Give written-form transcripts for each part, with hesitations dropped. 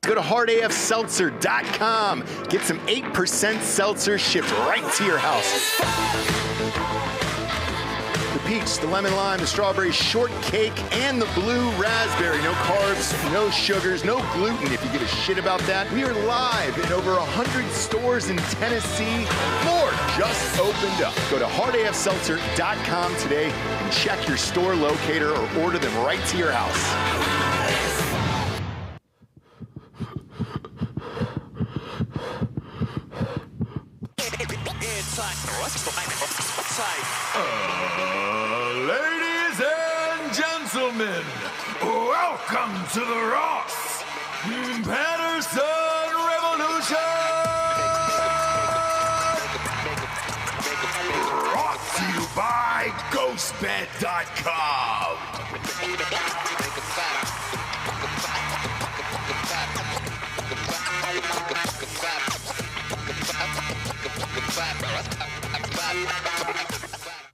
Go to hardafseltzer.com. Get some 8% seltzer shipped right to your house. The peach, the lemon lime, the strawberry shortcake, and the blue raspberry. No carbs, no sugars, no gluten if you give a shit about that. We are live in over 100 stores in Tennessee. More just opened up. Go to hardafseltzer.com today and check your store locator or order them right to your house. Ladies and gentlemen, welcome to the Ross Patterson Revolution! Brought to you by GhostBed.com.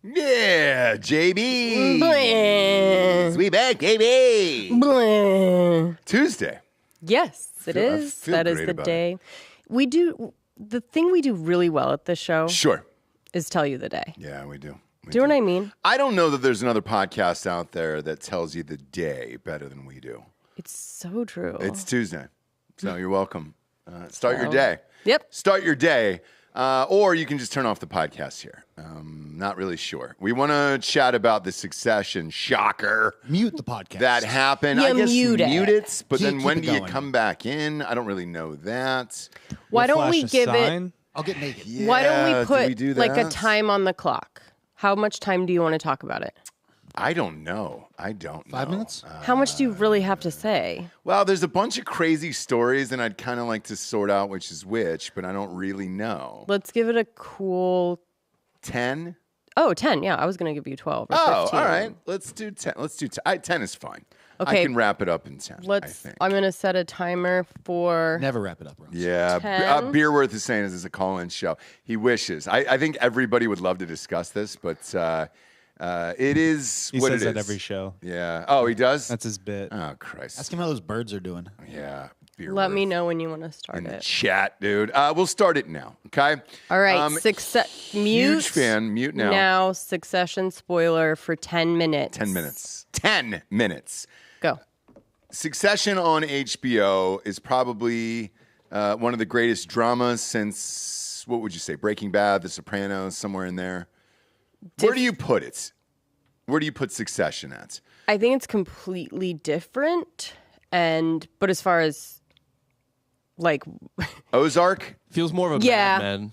Yeah, JB. Blah. Sweet back, baby. Blah. Tuesday. Yes, it is. That is the day. We do the thing we do really well at this show. Sure. Is tell you the day. Yeah, we do. Do you know what I mean? I don't know that there's another podcast out there that tells you the day better than we do. It's so true. It's Tuesday, so you're welcome. Start your day. Yep. Start your day. Or you can just turn off the podcast here. Not really sure. We want to chat about the Succession shocker. Mute the podcast. That happened. Yeah, I guess mute it. But then Keep when it do you going. come back in? I don't really know that. Why don't we Flash a give sign? it? I'll get naked. Yeah, Why don't we do put do like a that? time on the clock? How much time do you want to talk about it? I don't know. 5 minutes? How much do you really have to say? Well, there's a bunch of crazy stories, and I'd kind of like to sort out which is which, but I don't really know. Let's give it a cool 10? Oh, 10. Yeah, I was going to give you 12 or 15. Oh, all right. Let's do 10. Let's do 10. 10 is fine. Okay. I can wrap it up in 10, I think. I'm going to set a timer for Never wrap it up, Ross. Yeah, 10. Beerworth is saying this is a call-in show. He wishes. I think everybody would love to discuss this, but it is He what says it is. that every show. Yeah. Oh, he does? That's his bit. Oh, Christ. Ask him how those birds are doing. Yeah. Beerworth. Let me know when you want to start In the it. chat, dude. We'll start it now, okay? All right, mute. Huge fan. Mute now. Now, Succession spoiler for 10 minutes. 10 minutes. 10 minutes. Go. Succession on HBO is probably one of the greatest dramas since, what would you say, Breaking Bad, The Sopranos, somewhere in there. Where do you put it? Where do you put Succession at? I think it's completely different. But as far as like Ozark? Feels more of a Yeah. Mad Men.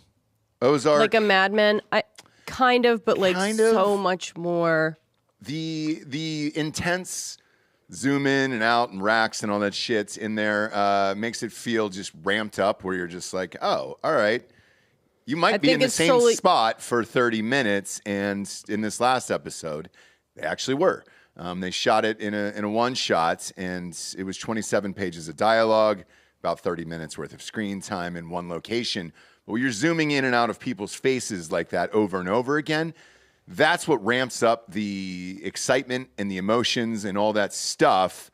Ozark? like a Mad Men, kind of, but like Kind of. so much more. The intense zoom in and out and racks and all that shit in there makes it feel just ramped up where you're just like, oh, all right. You might be think in the it's same solely- spot for 30 minutes, and in this last episode, they actually were. They shot it in a one shot, and it was 27 pages of dialogue, about 30 minutes worth of screen time in one location. But when you're zooming in and out of people's faces like that over and over again, that's what ramps up the excitement and the emotions and all that stuff,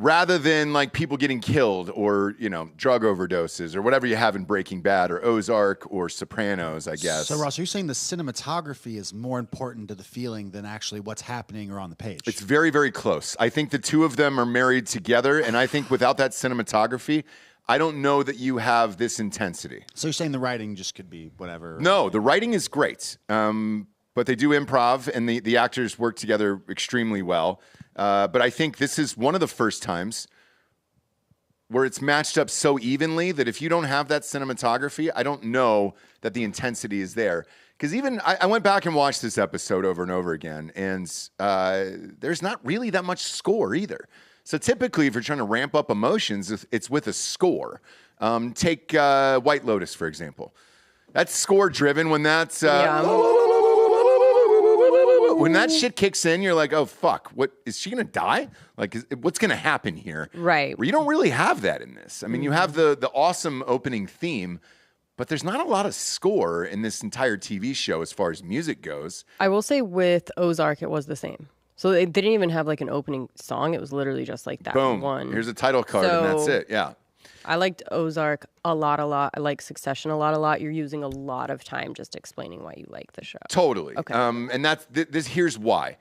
rather than like people getting killed or, you know, drug overdoses or whatever you have in Breaking Bad or Ozark or Sopranos, I guess. So, Ross, are you saying the cinematography is more important to the feeling than actually what's happening or on the page? It's very, very close. I think the two of them are married together, and I think without that cinematography, I don't know that you have this intensity. So you're saying the writing just could be whatever? No, the writing is great, but they do improv, and the actors work together extremely well. But I think this is one of the first times where it's matched up so evenly that if you don't have that cinematography, I don't know that the intensity is there. Because even I went back and watched this episode over and over again, and there's not really that much score either. So typically, if you're trying to ramp up emotions, it's with a score. Take White Lotus, for example. That's score driven. When that's when that shit kicks in, you're like, oh fuck, what is she gonna die? Like, what's gonna happen here? Right. Where you don't really have that in this. I mean, you have the awesome opening theme, but there's not a lot of score in this entire TV show as far as music goes. I will say with Ozark, it was the same. So they didn't even have like an opening song. It was literally just like that Boom. one. Here's a title card, and that's So- it. Yeah. I liked Ozark a lot. I like Succession a lot. You're using a lot of time just explaining why you like the show. Totally. Okay. And that's this. Here's why.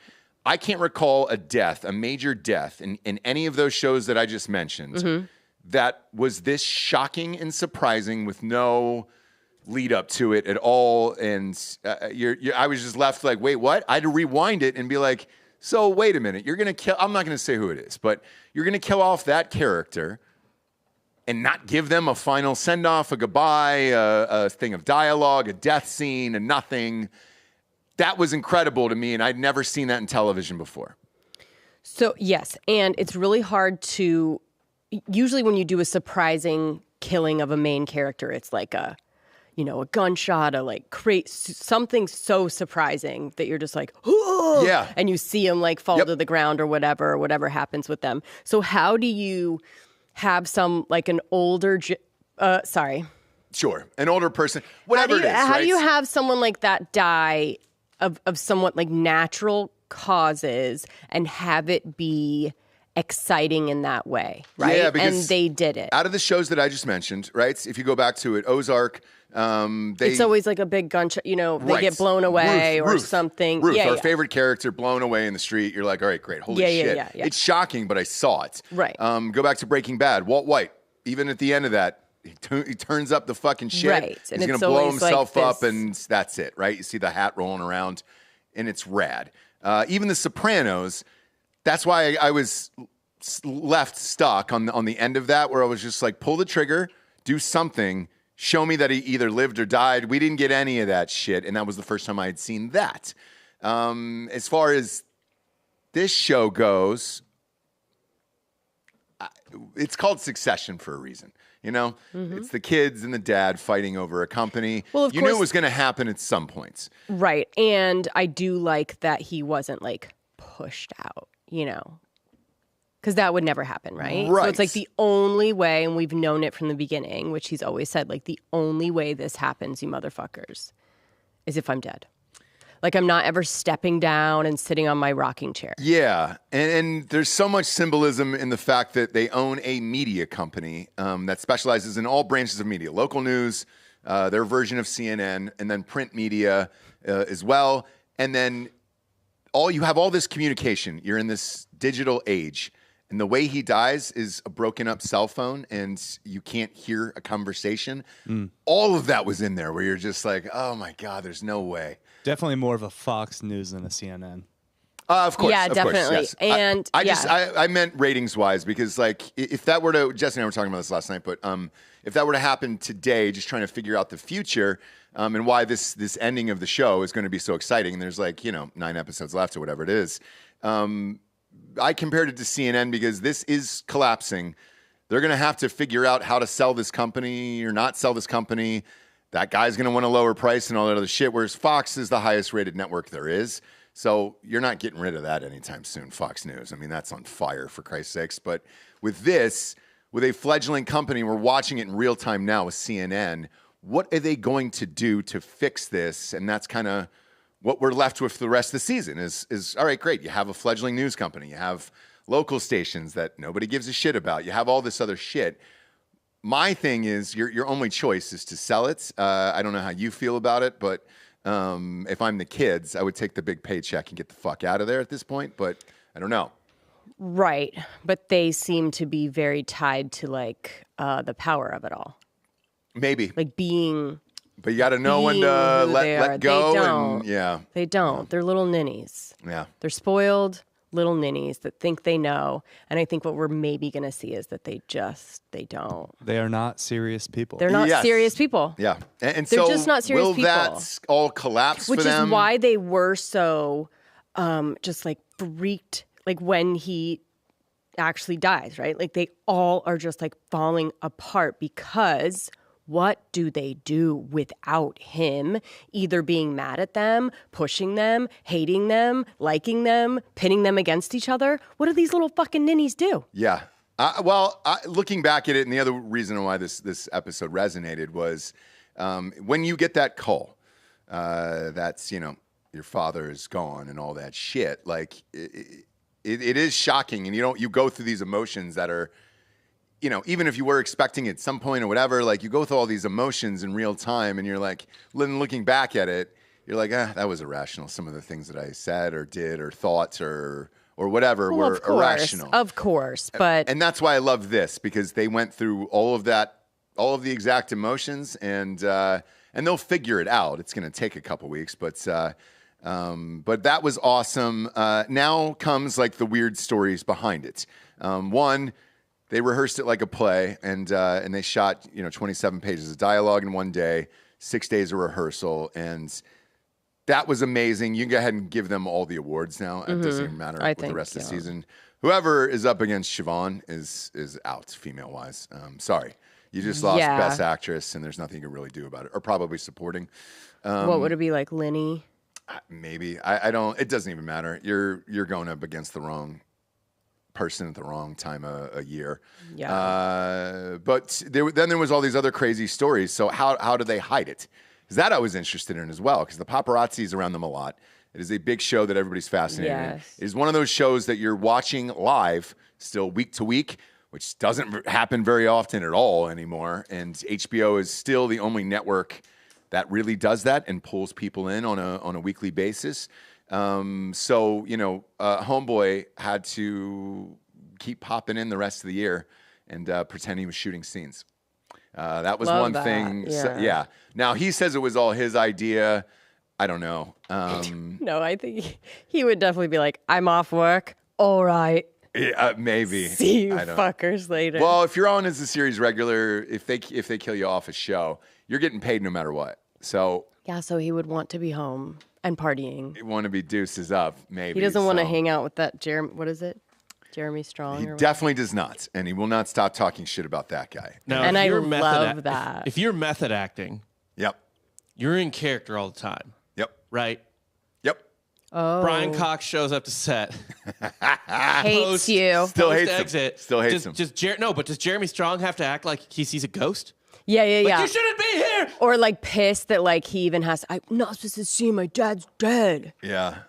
I can't recall a major death in any of those shows that I just mentioned that was this shocking and surprising with no lead up to it at all. And I was just left like, wait, what? I had to rewind it and be like, so wait a minute, you're gonna kill. I'm not gonna say who it is, but you're gonna kill off that character and not give them a final send-off, a goodbye, a thing of dialogue, a death scene, a nothing. That was incredible to me, and I'd never seen that in television before. So, yes, and it's really hard to... Usually when you do a surprising killing of a main character, it's like a gunshot, something so surprising that you're just like, oh! Yeah. And you see him like fall to the ground or whatever happens with them. So how do you have an older... Sure, an older person, whatever it is, How do you have someone like that die of somewhat like natural causes and have it be exciting in that way, right? Yeah, because and they did it. Out of the shows that I just mentioned, right? If you go back to it, Ozark, it's always like a big gunshot, they right. get blown away or Ruth, something. Ruth, our favorite character, blown away in the street. You're like, all right, great, holy shit. Yeah. It's shocking, but I saw it. Right. Go back to Breaking Bad. Walt White, even at the end of that, he turns up the fucking shit. Right. And he's going it's to blow always himself like up, this... and that's it, right? You see the hat rolling around, and it's rad. Even The Sopranos, that's why I was left stuck on the end of that, where I was just like, pull the trigger, do something, show me that he either lived or died. We didn't get any of that shit, and that was the first time I had seen that. As far as this show goes, it's called Succession for a reason. It's the kids and the dad fighting over a company. Well, of you course, knew it was going to happen at some points. Right. And I do like that he wasn't like pushed out, because that would never happen, right? Right. So it's like the only way, and we've known it from the beginning, which he's always said, like the only way this happens, you motherfuckers, is if I'm dead. Like I'm not ever stepping down and sitting on my rocking chair. Yeah, and there's so much symbolism in the fact that they own a media company that specializes in all branches of media, local news, their version of CNN, and then print media as well. And then you have all this communication. You're in this digital age. And the way he dies is a broken up cell phone and you can't hear a conversation. All of that was in there where you're just like, oh my God, there's no way. Definitely more of a Fox News than a CNN. Of course. Yeah, of definitely. Course, yes. And I meant ratings wise because like if that were to, Jesse and I were talking about this last night, but if that were to happen today, just trying to figure out the future and why this ending of the show is going to be so exciting. And there's 9 episodes left or whatever it is. I compared it to CNN because this is collapsing. They're going to have to figure out how to sell this company or not sell this company. That guy's going to want a lower price and all that other shit, whereas Fox is the highest rated network there is. So you're not getting rid of that anytime soon, Fox News. I mean, that's on fire, for Christ's sakes. But with a fledgling company, we're watching it in real time now with CNN. What are they going to do to fix this? And that's kind of what we're left with for the rest of the season is all right, great. You have a fledgling news company. You have local stations that nobody gives a shit about. You have all this other shit. My thing is your only choice is to sell it. I don't know how you feel about it, but if I'm the kids, I would take the big paycheck and get the fuck out of there at this point, but I don't know. Right. But they seem to be very tied to the power of it all. Maybe. Like being... But you got to know when to let go. They don't. And, yeah. They don't. They're little ninnies. Yeah. They're spoiled little ninnies that think they know. And I think what we're maybe going to see is that they don't. They are not serious people. They're not serious people. Yeah. And They're so just not serious will people. That all collapse Which for them? is why they were so just freaked when he actually dies, right? Like they all are just falling apart because what do they do without him either being mad at them, pushing them, hating them, liking them, pinning them against each other? What do these little fucking ninnies do? Yeah. Looking back at it, and the other reason why this episode resonated was when you get that call, that's, your father is gone and all that shit. Like it is shocking, and you go through these emotions that are, even if you were expecting it at some point or whatever, like you go through all these emotions in real time, and you're like, looking back at it, you're like, that was irrational. Some of the things that I said or did or thought or whatever were irrational. Of course, but and that's why I love this, because they went through all of the exact emotions, and they'll figure it out. It's going to take a couple weeks, but that was awesome. Now comes like the weird stories behind it. One, they rehearsed it like a play, and they shot 27 pages of dialogue in one day, 6 days of rehearsal, and that was amazing. You can go ahead and give them all the awards now. It doesn't even matter with the rest of the season. Whoever is up against Siobhan is out, female wise. Sorry. You just lost Best Actress, and there's nothing you can really do about it. Or probably supporting. What would it be, like Linny? Maybe. I don't. It doesn't even matter. You're going up against the wrong person at the wrong time a year. Yeah. But then there was all these other crazy stories. So how do they hide it? Because that I was interested in as well, because the paparazzi is around them a lot. It is a big show that everybody's fascinated in. It is one of those shows that you're watching live still week to week, which doesn't happen very often at all anymore. And HBO is still the only network that really does that and pulls people in on a weekly basis. So, Homeboy had to keep popping in the rest of the year and pretend he was shooting scenes. That was one thing. Yeah. So, now, he says it was all his idea. I don't know. No, I think he would definitely be like, I'm off work. All right. Maybe. See you fuckers later. Well, if you're on as a series regular, if they kill you off a show, you're getting paid no matter what. So yeah, so he would want to be home and partying. He want to be deuces up, maybe. He doesn't want to hang out with that what is it? Jeremy Strong? He definitely does not, and he will not stop talking shit about that guy. Now, and I love that. If you're method acting, you're in character all the time. Right? Yep. Oh. Brian Cox shows up to set. Hates you. Still hates exit. him. Still hates him. Does Jeremy Strong have to act like he sees a ghost? Yeah. You shouldn't be here. Or like pissed that like he even has, I'm not supposed to see my dad's dead. Yeah.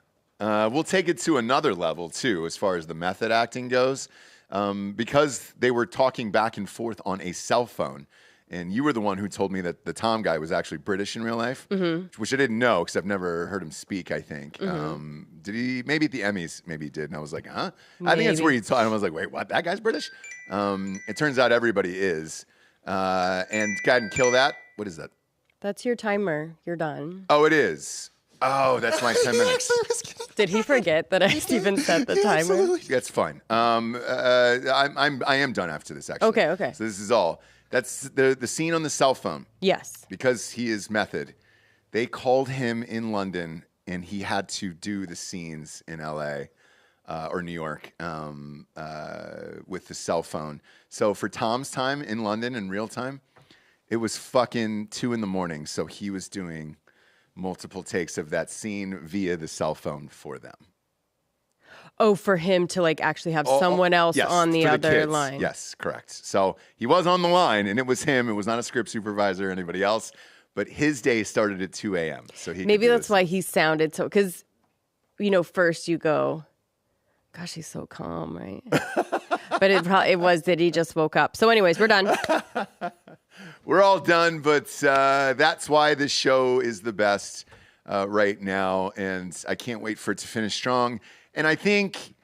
We'll take it to another level too, as far as the method acting goes, because they were talking back and forth on a cell phone. And you were the one who told me that the Tom guy was actually British in real life, which I didn't know because I've never heard him speak, I think. Did he? Maybe at the Emmys, maybe he did. And I was like, huh? I think that's where he taught. And I was like, wait, what? That guy's British? It turns out everybody is. And go ahead and kill that. What is that? That's your timer. You're done. Oh, it is. Oh, that's my 10 minutes. Did he forget that I even set the timer? That's fine. I am done after this, actually. Okay. So this is all. That's the scene on the cell phone. Yes. Because he is method. They called him in London, and he had to do the scenes in L.A. Or New York with the cell phone. So for Tom's time in London in real time, it was fucking 2 a.m. So he was doing multiple takes of that scene via the cell phone for them. Oh, for him to like actually have someone else on the other line. Yes, correct. So he was on the line, and it was him. It was not a script supervisor or anybody else. But his day started at 2 a.m. So maybe that's why he sounded so. Because first you go, "Gosh, he's so calm," right? But it was that he just woke up. So, anyways, we're done. We're all done, but that's why this show is the best right now, and I can't wait for it to finish strong. And I think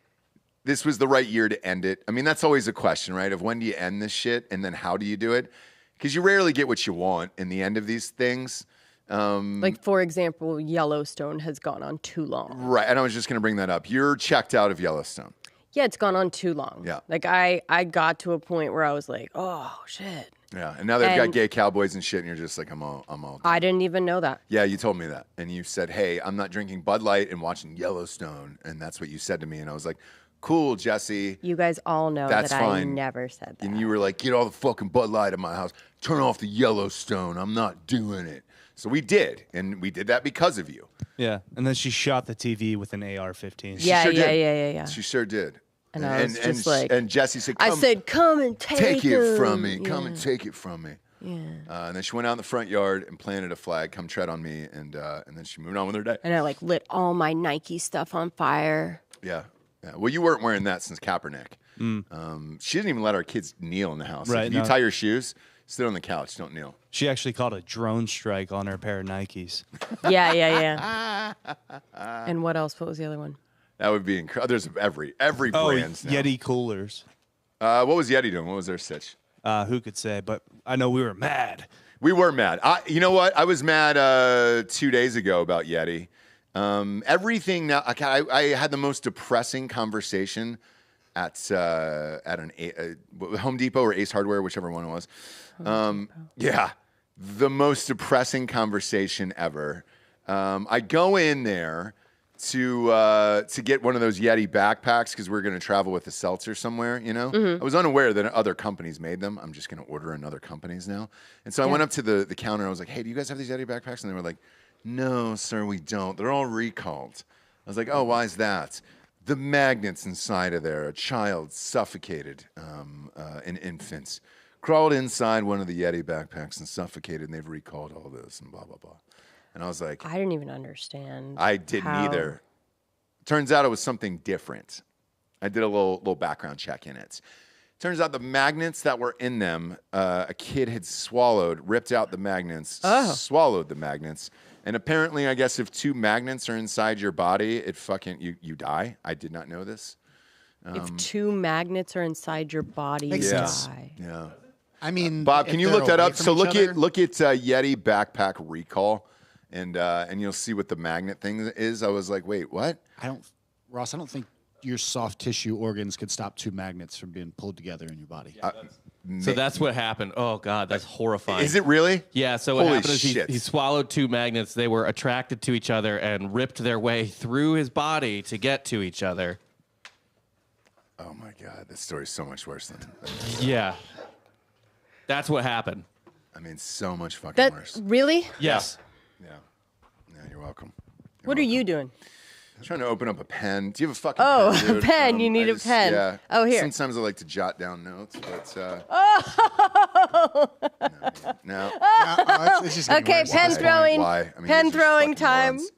this was the right year to end it. I mean, that's always a question, right? Of when do you end this shit, and then how do you do it? Because you rarely get what you want in the end of these things. Like, for example, Yellowstone has gone on too long. Right, and I was just going to bring that up. You're checked out of Yellowstone. Yeah, it's gone on too long. Yeah. Like, I got to a point where I was like, oh, shit. Yeah, and now they've got gay cowboys and shit, and you're just like, I'm all done. I didn't even know that. Yeah, you told me that. And you said, hey, I'm not drinking Bud Light and watching Yellowstone. And that's what you said to me. And I was like, cool, Jesse. You guys all know that's that fine. I never said that. And you were like, get all the fucking Bud Light at my house. Turn off the Yellowstone. I'm not doing it. So we did. And we did that because of you. Yeah. And then she shot the TV with an AR-15. Yeah. She sure did. And I was just like... And Jesse said, come and take it from me. Come and take it from me. And then she went out in the front yard and planted a flag, come tread on me, and then she moved on with her day. And I like lit all my Nike stuff on fire. Yeah. Well, you weren't wearing that since Kaepernick. She didn't even let our kids kneel in the house. Like, Right, if you no. tie your shoes, sit on the couch, don't kneel. She actually called a drone strike on her pair of Nikes. Yeah. And what else? What was the other one? That would be incredible. There's every brand now. Yeti coolers. What was Yeti doing? What was their sitch? Who could say? But I know we were mad. We were mad. You know what? I was mad 2 days ago about Yeti. Everything now. I had the most depressing conversation at an Home Depot or Ace Hardware, whichever one it was. Yeah, the most depressing conversation ever. I go in there to get one of those Yeti backpacks because we're going to travel with the seltzer somewhere, you know? I was unaware that other companies made them. I'm just going to order in other companies now. And so I went up to the counter. I was like, hey, do you guys have these Yeti backpacks? And they were like, no, sir, we don't. They're all recalled. I was like, oh, why is that? The magnets inside of there, a child suffocated in infants, crawled inside one of the Yeti backpacks and suffocated, and they've recalled all this and blah, blah, blah. And I was like, I didn't even understand. I didn't either. Turns out it was something different. I did a little background check in it. Turns out the magnets that were in them, a kid had swallowed, ripped out the magnets, swallowed the magnets. And apparently, I guess if 2 magnets are inside your body, it fucking, you die. I did not know this. If 2 magnets are inside your body, you Makes sense. die. Yeah. I mean, Bob, if can you they're look that away up? from So each look other- at Yeti backpack recall, and you'll see what the magnet thing is. I was like, wait, what? Ross, I don't think your soft tissue organs could stop 2 magnets from being pulled together in your body. So that's what happened. Oh God, that's horrifying. Is it really? Yeah. So what Holy happened is shit. he swallowed 2 magnets. They were attracted to each other and ripped their way through his body to get to each other. Oh my God, this story's so much worse than. Yeah. That's what happened. I mean, so much fucking That worse. really? Yes. Yeah. You're welcome. What are you doing? I'm trying to open up a pen. Do you have a fucking Oh, pen, a dude? pen. You need a pen. Yeah. Oh, here. Sometimes I like to jot down notes, but no. It's just getting Okay, worse. pen Why? throwing. Why? I mean, Pen you're just throwing fucking time. morons.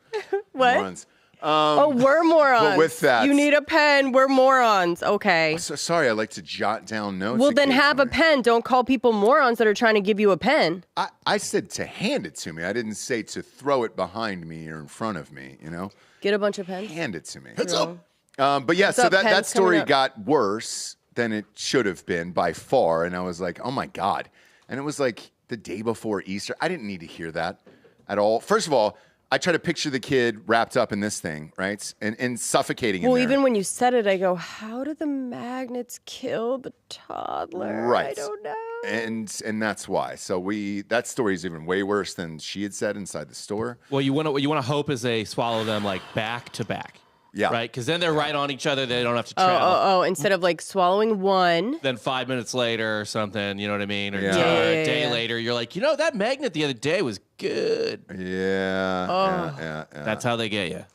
What? Morons. Oh, we're morons. but with that- you need a pen. We're morons. Okay. So sorry, I like to jot down notes. Well, then have a occasionally. pen. Don't call people morons that are trying to give you a pen. I said to hand it to me. I didn't say to throw it behind me or in front of me, you know? Get a bunch of pens. Hand it to me. Heads up. But yeah, so up, that pens story coming up. got worse than it should have been by far. And I was like, oh my God. And it was like the day before Easter. I didn't need to hear that at all. First of all, I try to picture the kid wrapped up in this thing, right? And suffocating in Well, there. even when you said it, I go, how did the magnets kill the toddler? Right. I don't know. And that's why. So that story is even way worse than she had said inside the store. Well, what you want to hope is they swallow them like back to back. Yeah. Right? Because then they're right on each other. They don't have to Oh, travel. oh, oh. Instead of like swallowing one. Then 5 minutes later or something, you know what I mean? Or, Yeah. or Yeah, a yeah, day yeah. later, you're like, that magnet the other day was good. Yeah. Yeah. That's how they get you.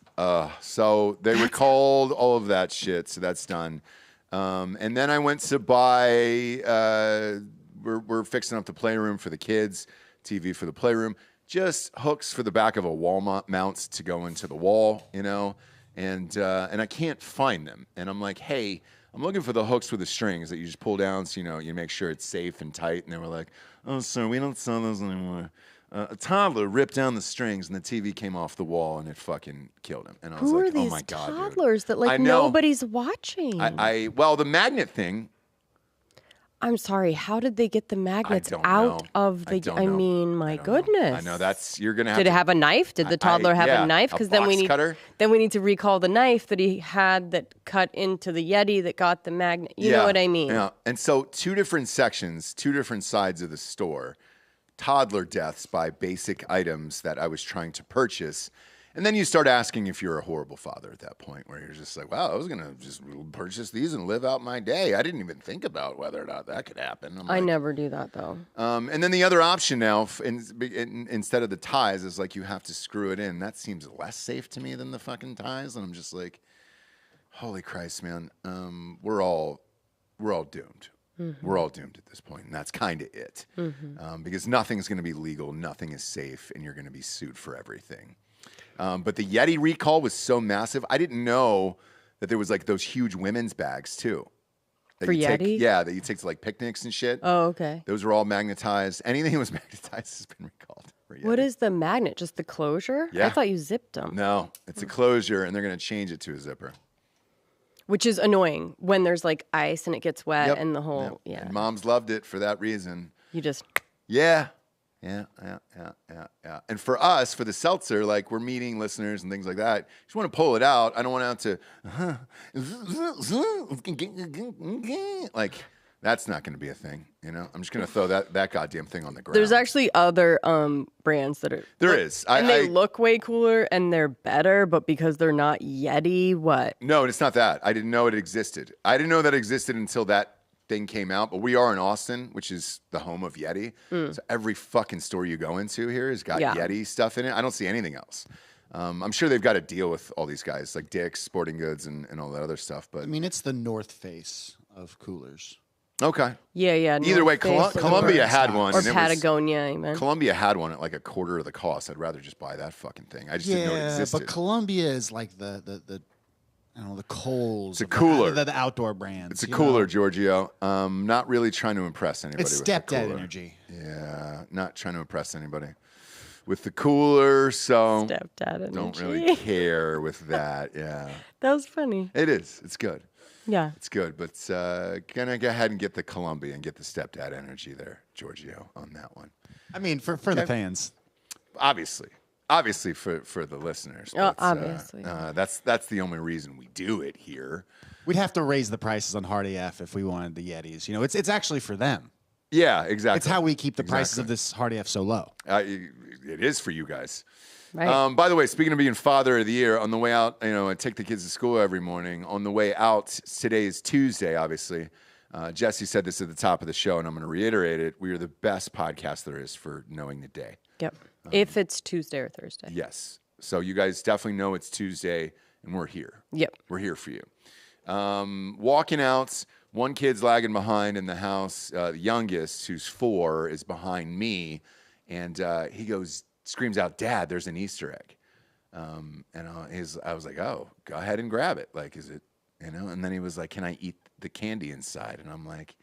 So they recalled all of that shit. So that's done. And then I went to buy, we're fixing up the playroom for the kids, TV for the playroom, just hooks for the back of a wall mount to go into the wall, you know, and I can't find them. And I'm like, hey, I'm looking for the hooks with the strings that you just pull down so, you make sure it's safe and tight. And they were like, oh, sir, we don't sell those anymore. A toddler ripped down the strings and the TV came off the wall and it fucking killed him. And I was Who like, are these oh my God, dude. toddlers that I like know. nobody's watching? Well, the magnet thing. I'm sorry. How did they get the magnets don't out know. of I the? don't I know. mean, my goodness. I know you're gonna have. Did to, it have a knife? Did the toddler have yeah, a knife? a Because then we box need cutter? then we need to recall the knife that he had that cut into the Yeti that got the magnet. You know what I mean? Yeah. And so 2 different sections, 2 different sides of the store. Toddler deaths by basic items that I was trying to purchase. And then you start asking if you're a horrible father at that point, where you're just like, wow, I was going to just purchase these and live out my day. I didn't even think about whether or not that could happen. I never do that though. And then the other option now, instead of the ties, is like you have to screw it in. That seems less safe to me than the fucking ties. And I'm just like, holy Christ, man, we're all doomed. We're all doomed at this point, and that's kind of it. Because nothing's going to be legal, nothing is safe, and you're going to be sued for everything. But the Yeti recall was so massive. I didn't know that there was like those huge women's bags too. For Yeti? That you take to like picnics and shit. Oh, okay. Those are all magnetized. Anything that was magnetized has been recalled. For Yeti. What is the magnet? Just the closure? Yeah. I thought you zipped them. No, it's a closure, and they're going to change it to a zipper. Which is annoying when there's like ice and it gets wet Yep. and the whole, And moms loved it for that reason. You just, Yeah. And for us, for the seltzer, like we're meeting listeners and things like that. You just want to pull it out. I don't want it out to, like, that's not going to be a thing. You know, I'm just going to throw that goddamn thing on the ground. there's actually other brands that are. There is. And they look way cooler and they're better, but because they're not Yeti, what? No, it's not that. I didn't know it existed. I didn't know that existed until that thing came out. But we are in Austin, which is the home of Yeti. So every fucking store you go into here has got Yeti stuff in it. I don't see anything else. I'm sure they've got to deal with all these guys like Dick's, Sporting Goods, and all that other stuff. But I mean, it's the North Face of coolers. okay. Yeah. Either way, North Face Columbia had one. or and it was- Patagonia, even. Columbia had one at like a quarter of the cost. I'd rather just buy that fucking thing. I just didn't know it existed. but Columbia is like the I don't know, the Kohl's. It's a cooler. The outdoor brands. It's a you cooler, know? Giorgio. Not really trying to impress anybody. It's with the stepdad cooler. energy. Yeah, not trying to impress anybody with the cooler. So Stepdad energy. don't really care with that. Yeah, That was funny. it is. It's good. Yeah. It's good. But gonna go ahead and get the Columbia and get the stepdad energy there, Giorgio, on that one. I mean, for the fans. Obviously for the listeners. Oh, but, obviously. that's the only reason we do it here. We'd have to raise the prices on Hard AF if we wanted the Yetis. You know, it's actually for them. Yeah, exactly. It's how we keep the prices Exactly. of this Hard AF so low. It is for you guys. Right. By the way, speaking of being Father of the Year, on the way out, I take the kids to school every morning. On the way out, today is Tuesday, obviously. Jesse said this at the top of the show, and I'm going to reiterate it. We are the best podcast there is for knowing the day. Yep. If it's Tuesday or Thursday. Yes. So you guys definitely know it's Tuesday, and we're here. Yep. We're here for you. Walking out, one kid's lagging behind in the house. The youngest, who's 4, is behind me, and he screams out, "Dad, there's an Easter egg." And I was like, "Oh, go ahead and grab it. Like, is it, And then he was like, "Can I eat the candy inside?" And I'm like,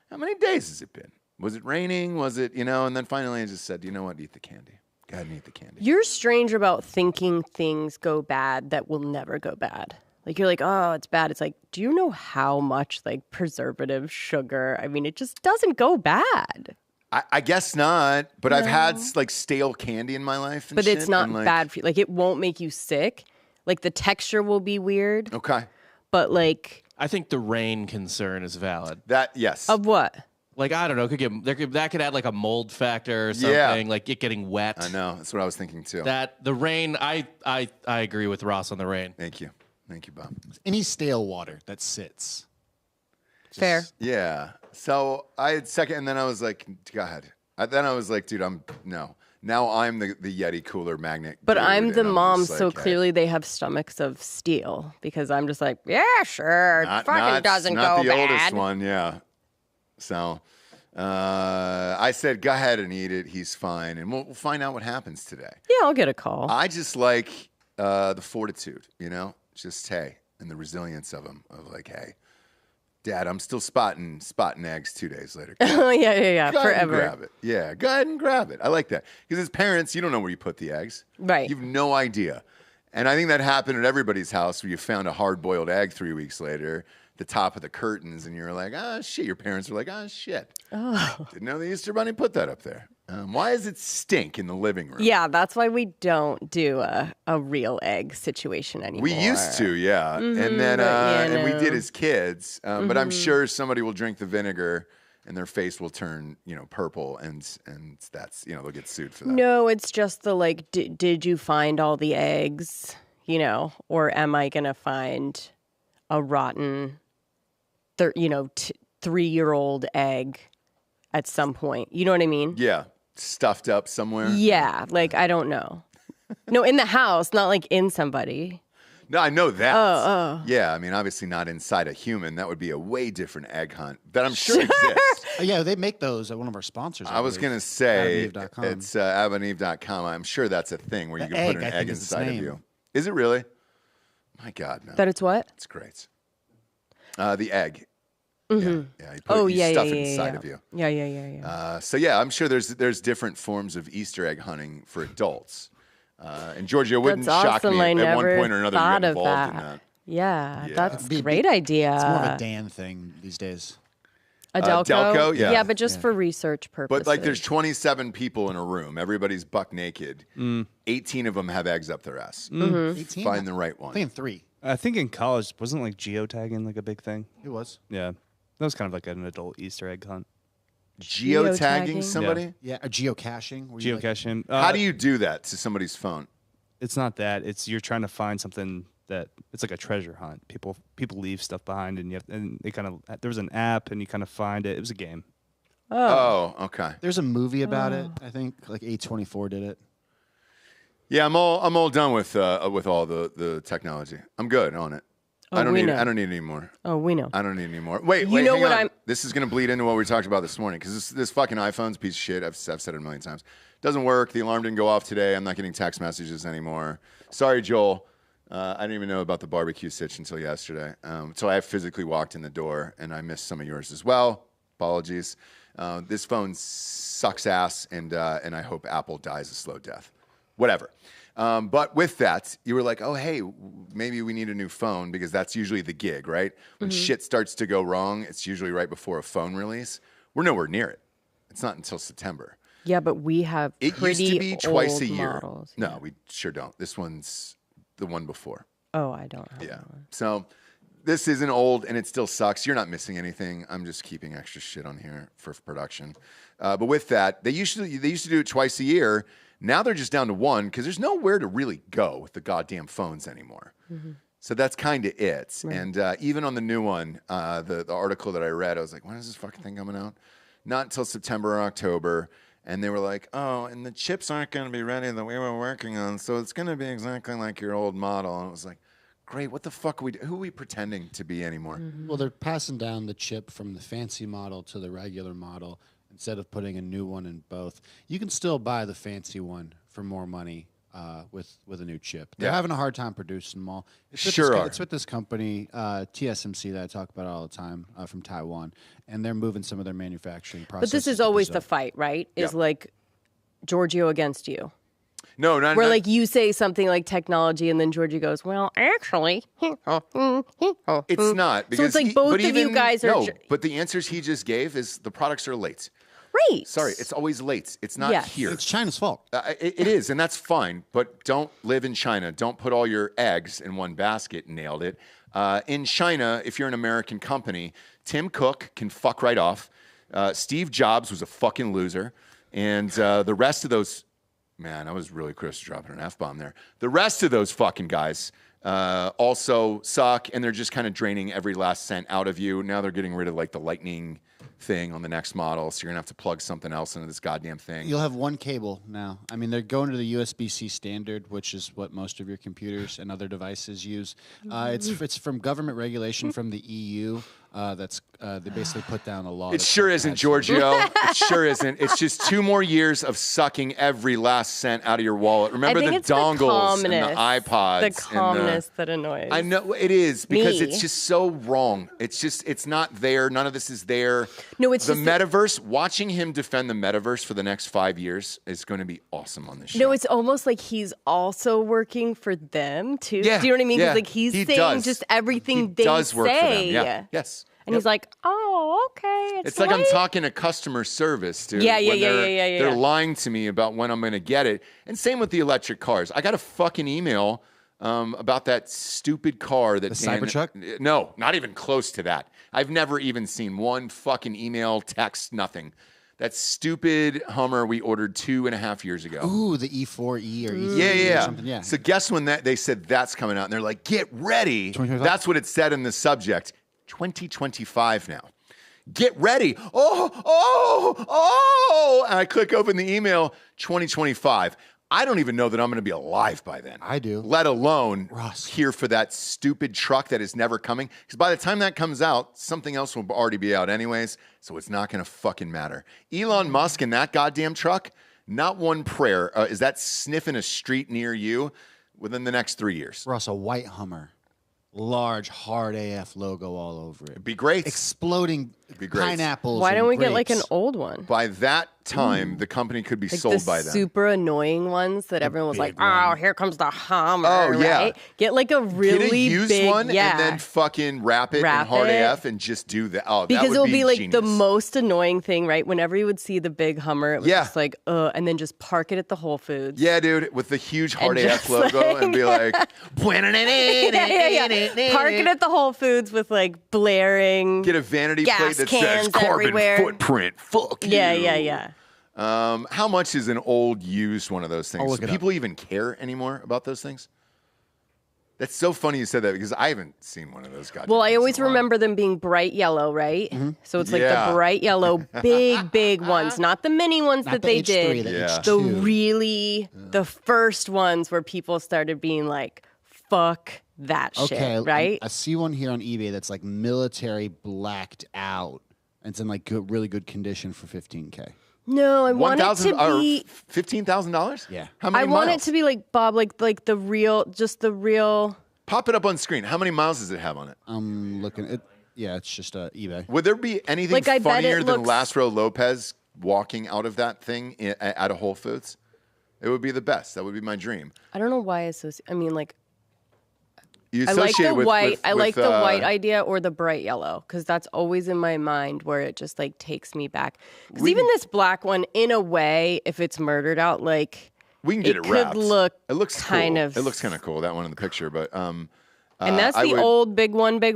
"How many days has it been? Was it raining? Was it, And then finally I just said, "You know what? Eat the candy. Go ahead and eat the candy." You're strange about thinking things go bad that will never go bad. Like, you're like, oh, it's bad. It's like, do you know how much, like, preservative, sugar? I mean, it just doesn't go bad. I guess not, but I've had like stale candy in my life. And But it's shit, not and, like, bad for you. Like, it won't make you sick. Like, the texture will be weird. Okay. But, like, I think the rain concern is valid. That, yes. of what? Like, I don't know, that could add like a mold factor or something, Yeah. like it getting wet. I know. That's what I was thinking too. That the rain, I agree with Ross on the rain. Thank you. Thank you, Bob. Any stale water that sits. Fair. Yeah. So I had second, and then I was like, go ahead. Then I was like, dude, no. Now I'm the Yeti cooler magnet. But dude, I'm the and mom, just so like, hey, clearly they have stomachs of steel because I'm just like, yeah, sure. not, It fucking not, doesn't not go the bad. oldest one, yeah. So I said, go ahead and eat it. He's fine. And we'll find out what happens today. Yeah, I'll get a call. I just like the fortitude, just, hey, and the resilience of him, of like, hey, Dad, I'm still spotting eggs 2 days later. Oh, yeah, Go ahead and forever. grab it. Yeah, go ahead and grab it. I like that. Because as parents, you don't know where you put the eggs. Right. You have no idea. And I think that happened at everybody's house where you found a hard-boiled egg 3 weeks later, the top of the curtains, and you're like, shit. Your parents were like, shit. Oh. Didn't know the Easter Bunny put that up there. Why does it stink in the living room? Yeah, that's why we don't do a real egg situation anymore. We used to, yeah. And then but, and we did as kids. But I'm sure somebody will drink the vinegar and their face will turn, purple, and that's, they'll get sued for that. No, it's just the like, did you find all the eggs? Or am I gonna find a rotten, 3-year-old egg at some point? You know what I mean? Yeah, stuffed up somewhere. Yeah, like I don't know. No, in the house, not like in somebody. No, I know that. Oh. Yeah, I mean, obviously not inside a human. That would be a way different egg hunt that I'm sure exists. Yeah, they make those at one of our sponsors. I was believe. going to say AdamandEve.com. it's AdamandEve.com. I'm sure that's a thing where you The can put egg, an I egg think, is its inside of name. you. Is it really? My God, no. That it's what? It's great. The egg. Mm-hmm. Yeah, you stuff it inside of you. Yeah. So yeah, I'm sure there's different forms of Easter egg hunting for adults. And Georgia, it wouldn't That's shock awesome. me I at one never point or another you thought get of involved in that. that. Yeah, Yeah. that's Be- a great idea. It's more of a Dan thing these days. A Delco? Delco, yeah. Yeah, but just for research purposes. But like there's 27 people in a room. Everybody's buck naked. 18 of them have eggs up their ass. 18? Find the right I one. think 3. I think in college, wasn't like geotagging like a big thing? It was. Yeah. That was kind of like an adult Easter egg hunt. Geotagging Geotagging? somebody? Yeah, geocaching. where you, like, Geocaching. How do you do that to somebody's phone? It's not that. It's you're trying to find something that it's like a treasure hunt. People leave stuff behind, and they kind of there was an app, and you kind of find it. It was a game. Oh, okay. There's a movie about it. I think like A24 did it. Yeah, I'm all done with all the technology. I'm good on it. I don't we need know. I don't need any more. Oh, we know. I don't need any more. Wait, You know hang what on. I'm- This is going to bleed into what we talked about this morning because this fucking iPhone's a piece of shit. I've said it a million times. Doesn't work. The alarm didn't go off today. I'm not getting text messages anymore. Sorry, Joel. I didn't even know about the barbecue sitch until yesterday. So I physically walked in the door and I missed some of yours as well. Apologies. This phone sucks ass, and I hope Apple dies a slow death. Whatever. But with that, you were like, oh, hey, maybe we need a new phone because that's usually the gig, right? When shit starts to go wrong, it's usually right before a phone release. We're nowhere near it. It's not until September. Yeah, but we have It pretty used to be twice old a year. models. No, we sure don't. This one's the one before. Oh, I don't have Yeah. one. So this isn't old and it still sucks. You're not missing anything. I'm just keeping extra shit on here for production. But with that, they used to do it twice a year. Now they're just down to one because there's nowhere to really go with the goddamn phones anymore. So that's kind of it. Right. And even on the new one, the article that I read, I was like, when is this fucking thing coming out? Not until September or October. And they were like, oh, and the chips aren't going to be ready that we were working on, so it's going to be exactly like your old model. And it was like, great, what the fuck who are we pretending to be anymore? Well, they're passing down the chip from the fancy model to the regular model instead of putting a new one in both. You can still buy the fancy one for more money with a new chip. They're having a hard time producing them all. It's with this company, TSMC, that I talk about all the time from Taiwan, and they're moving some of their manufacturing processes. But this is to always Brazil. the fight, right? Is like Giorgio against you. No, not Where like you say something like technology, and then Giorgio goes, "Well, actually, it's not. Because it's like both of you guys are No, but the answers he just gave is the products are late. right." Sorry, it's always late. It's not Yes. here. It's China's fault. It is, and that's fine. But don't live in China. Don't put all your eggs in one basket. Nailed it. In China, if you're an American company, Tim Cook can fuck right off. Steve Jobs was a fucking loser. And the rest of those, man, I was really close to dropping an F-bomb there. The rest of those fucking guys also suck, and they're just kind of draining every last cent out of you. Now they're getting rid of like the lightning thing on the next model, so you're gonna have to plug something else into this goddamn thing. You'll have one cable now. I mean, they're going to the USB-C standard, which is what most of your computers and other devices use. It's from government regulation from the EU. They basically put down a law. It sure isn't, Giorgio. It sure isn't. It's just 2 more years of sucking every last cent out of your wallet. Remember I think the it's dongles and the calmness, iPods. the calmness that annoys. I know it is because me. it's just so wrong. It's not there. None of this is there. No, it's the just metaverse. Watching him defend the metaverse for the next 5 years is going to be awesome on this show. No, it's almost like he's also working for them too. Yeah, Do you know what I mean? yeah, Because like he's he saying does. just everything He they does work say. for them. Yeah. Yes. And he's like, oh, okay. It's like I'm late." talking to customer service, dude. Yeah, when yeah. They're lying to me about when I'm going to get it. And same with the electric cars. I got a fucking email about that stupid car that The Cybertruck? No, not even close to that. I've never even seen one fucking email, text, nothing. That stupid Hummer we ordered 2.5 years ago. Ooh, the E4E or E3 Yeah. or something. Yeah. So guess when they said that's coming out, and they're like, get ready. 2025? That's what it said in the subject. 2025 now. Get ready. Oh. And I click open the email, 2025. I don't even know that I'm going to be alive by then. I do. Let alone Ross. here for that stupid truck that is never coming. Because by the time that comes out, something else will already be out anyways. So it's not going to fucking matter. Elon Musk and that goddamn truck, not one prayer. Is that sniffing a street near you within the next 3 years? Ross, a white Hummer. Large, hard AF logo all over it. It'd be great. Exploding be great. pineapples. Why don't and we get like an grapes. old one? By that time, the company could be Like sold the by then. super annoying ones that everyone was like, big one. "Oh, here comes the Hummer!" Oh, yeah. Right? Get like a really Get a used big one yeah. and then fucking wrap it in Wrap hard it. AF and just do that. Oh, that because would it'll be like genius. the most annoying thing, right? Whenever you would see the big Hummer, it was Yeah. just like, and then just park it at the Whole Foods. Yeah, dude, with the huge hard And AF just logo like- and be like, yeah. Park it at the Whole Foods with like blaring. get a vanity Gas plate that says cans carbon everywhere. footprint. Fuck you. Yeah. How much is an old used one of those things? look Do it people even care anymore about those things? That's so funny you said that because I haven't seen one of those goddamn Well, I things always in a while. remember them being bright yellow, right? So it's like Yeah. the bright yellow, big ones, not the mini ones Not that the they H3, did. the Yeah. The H2. really, the first ones where people started being like, fuck that Okay, shit, right? I see one here on eBay that's like military blacked out. And it's in like good, really good condition for $15K. No, I want it to be. $15,000? Yeah. How many I want it miles? to be like Bob, like the real, just the real. Pop it up on screen. How many miles does it have on it? I'm looking at. Yeah, it's just eBay. Would there be anything Like, I bet funnier it than looks- Lázaro Lopez walking out of that thing at a Whole Foods? It would be the best. That would be my dream. I don't know why I mean, like You I like associate the with, white. with- I with, like the white idea or the bright yellow because that's always in my mind where it just like takes me back. Because even this black one, in a way, if it's murdered out, like We can get it could wrapped. look it looks kind cool. of. It looks kind of cool. That one in the picture, but and that's I the would- old big one. The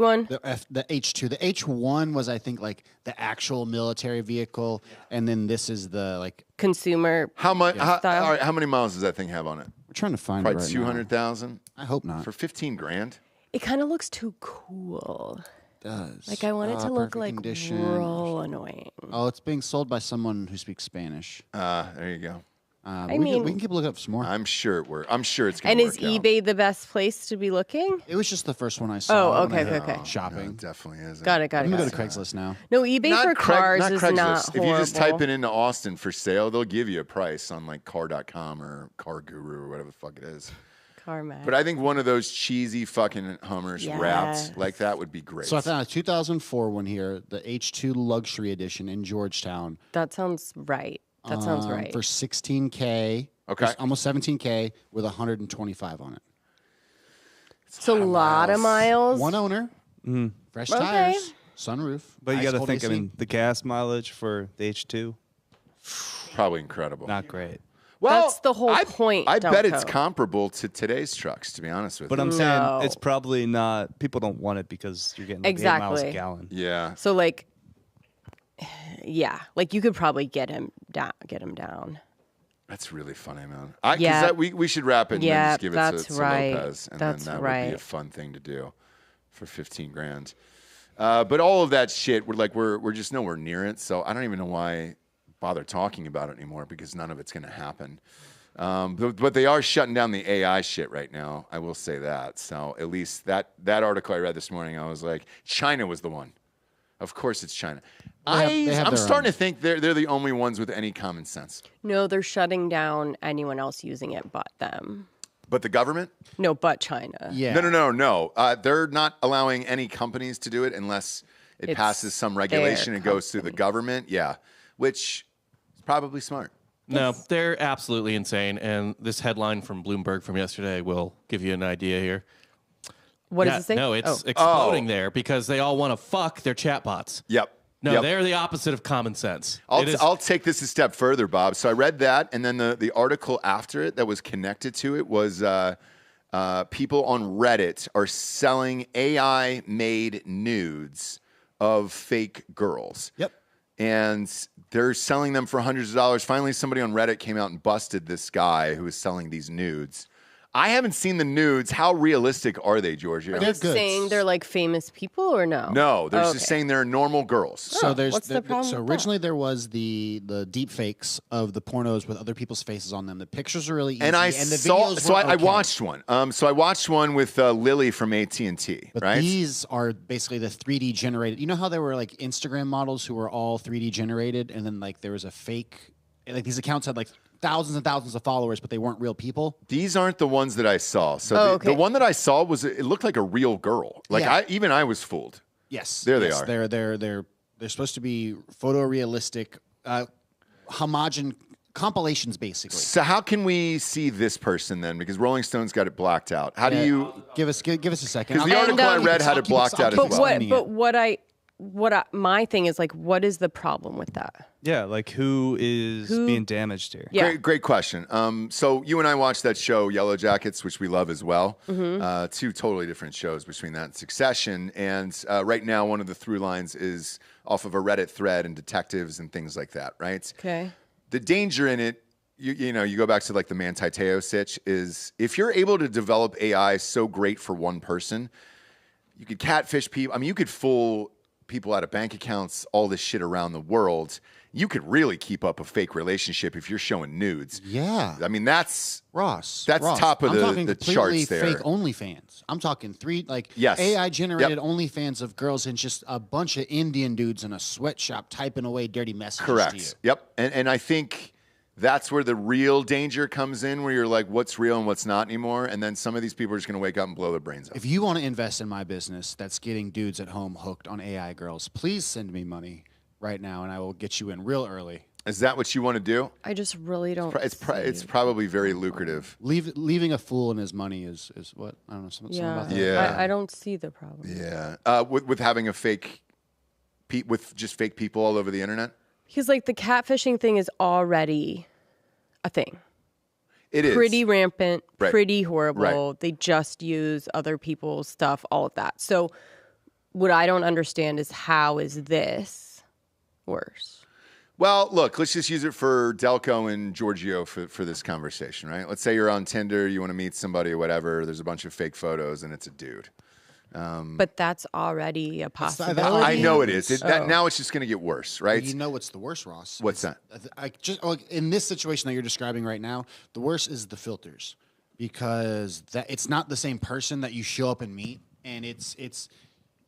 H2. The H1 was, I think, like the actual military vehicle, and then this is the like. Consumer. How much? Style. All right, how many miles does that thing have on it? We're trying to find Probably it right 200,000 now. I hope not. for 15 grand. It kind of looks too cool. It does. Like I want it to look Perfect like condition. real annoying. Oh, it's being sold by someone who speaks Spanish. There you go. We can keep looking up some more. I'm sure I'm sure it's going And to is work out. eBay the best place to be looking? It was just the first one I saw. Oh, when I okay, hit okay. Shopping. It definitely is. Got it. I'm gonna go to Craigslist now. No, eBay for cars is not If you just horrible. type it into Austin for sale, they'll give you a price on like car.com or Car Guru or whatever the fuck it is. CarMax. But I think one of those cheesy fucking Hummers wrapped Yes. like that would be great. So I found a 2004 one here, the H2 Luxury Edition in Georgetown. That sounds right. That sounds right. For 16K. Okay. Almost 17K with 125 on it. So a lot of miles. One owner. Fresh Okay. tires. Sunroof. But you ice got to cold think, I AC. mean, the gas mileage for the H2, Probably incredible. not great. Well, That's the whole point, I bet it's Delco. comparable to today's trucks, to be honest with But you. I'm No. saying it's probably not. People don't want it because you're getting like 8 miles a Exactly. gallon. Yeah. So like, yeah, like you could probably get him down. That's really funny, man. 'Cause Yeah. we should wrap it and then Yeah, just give it that's to right. Lopez. And That's then that would be a right. fun thing to do for 15 grand. But all of that shit, we're just nowhere near it. So I don't even know why bother talking about it anymore because none of it's going to happen. But they are shutting down the AI shit right now. I will say that. So at least that article I read this morning, I was like, China was the one. Of course it's China. They have I'm their starting own. to think they're the only ones with any common sense. No, they're shutting down anyone else using it but them. But the government? No, but China. Yeah. No. They're not allowing any companies to do it unless it It's passes some regulation their and goes through the government. Yeah, which is probably smart. No, they're absolutely insane. And this headline from Bloomberg from yesterday will give you an idea here. What Yeah, does it say? No, it's Oh. exploding there because they all want to fuck their chatbots. Yep. No, Yep. they're the opposite of common sense. It is- I'll take this a step further, Bob. So I read that, and then the article after it that was connected to it was people on Reddit are selling AI-made nudes of fake girls. Yep. And they're selling them for hundreds of dollars. Finally, somebody on Reddit came out and busted this guy who was selling these nudes. I haven't seen the nudes. How realistic are they, Giorgio? Are they saying they're like famous people or no? No, they're just saying they're normal girls. So what's the problem So with originally there was the deep fakes of the pornos with other people's faces on them. The pictures are really easy, And I the saw, videos so were I okay. watched one. So I watched one with Lily from AT&T, But right? these are basically the 3D generated. You know how there were like Instagram models who were all 3D generated, and then like there was a fake. Like these accounts had like thousands and thousands of followers, but they weren't real people. These aren't the ones that I saw. So the one that I saw it looked like a real girl. Like I was fooled. Yes, There they are. They're supposed to be photorealistic, homogen compilations, basically. So how can we see this person then? Because Rolling Stone's got it blocked out. How do you? Give us a second? Because the article I read had it blocked out as well. But my thing is like, what is the problem with that? Yeah, like who is being damaged here? Yeah. Great question. So you and I watched that show Yellow Jackets, which we love as well. Two totally different shows between that and Succession. And right now, one of the through lines is off of a Reddit thread and detectives and things like that, right? Okay. The danger in it, you know, you go back to like the Manti Te'o sitch, is if you're able to develop AI so great for one person, you could catfish people. I mean, you could fool people out of bank accounts, all this shit around the world. You could really keep up a fake relationship if you're showing nudes. Yeah. I mean, that's Ross. top of I'm talking the completely charts there. Fake OnlyFans. I'm talking Yes. AI generated Yep. OnlyFans of girls and just a bunch of Indian dudes in a sweatshop typing away dirty messages to you. Correct. Yep. And I think that's where the real danger comes in, where you're like, what's real and what's not anymore. And then some of these people are just going to wake up and blow their brains out. If you want to invest in my business that's getting dudes at home hooked on AI girls, please send me money right now and I will get you in real early. Is that what you want to do? I just really don't. It's probably very lucrative. Leaving a fool in his money is what? I don't know. Something about that. Yeah. I don't see the problem. Yeah. With having with just fake people all over the internet? Because like the catfishing thing is already a thing. It is. Pretty rampant, Right. pretty horrible. Right. They just use other people's stuff, all of that. So what I don't understand is how is this worse? Well, look, let's just use it for Delco and Giorgio for this conversation, right? Let's say you're on Tinder, you want to meet somebody or whatever. There's a bunch of fake photos and it's a dude. But that's already a possibility. I know it is. Now it's just going to get worse, right? You know what's the worst, Ross? What's that? In this situation that you're describing right now, the worst is the filters, because it's not the same person that you show up and meet, and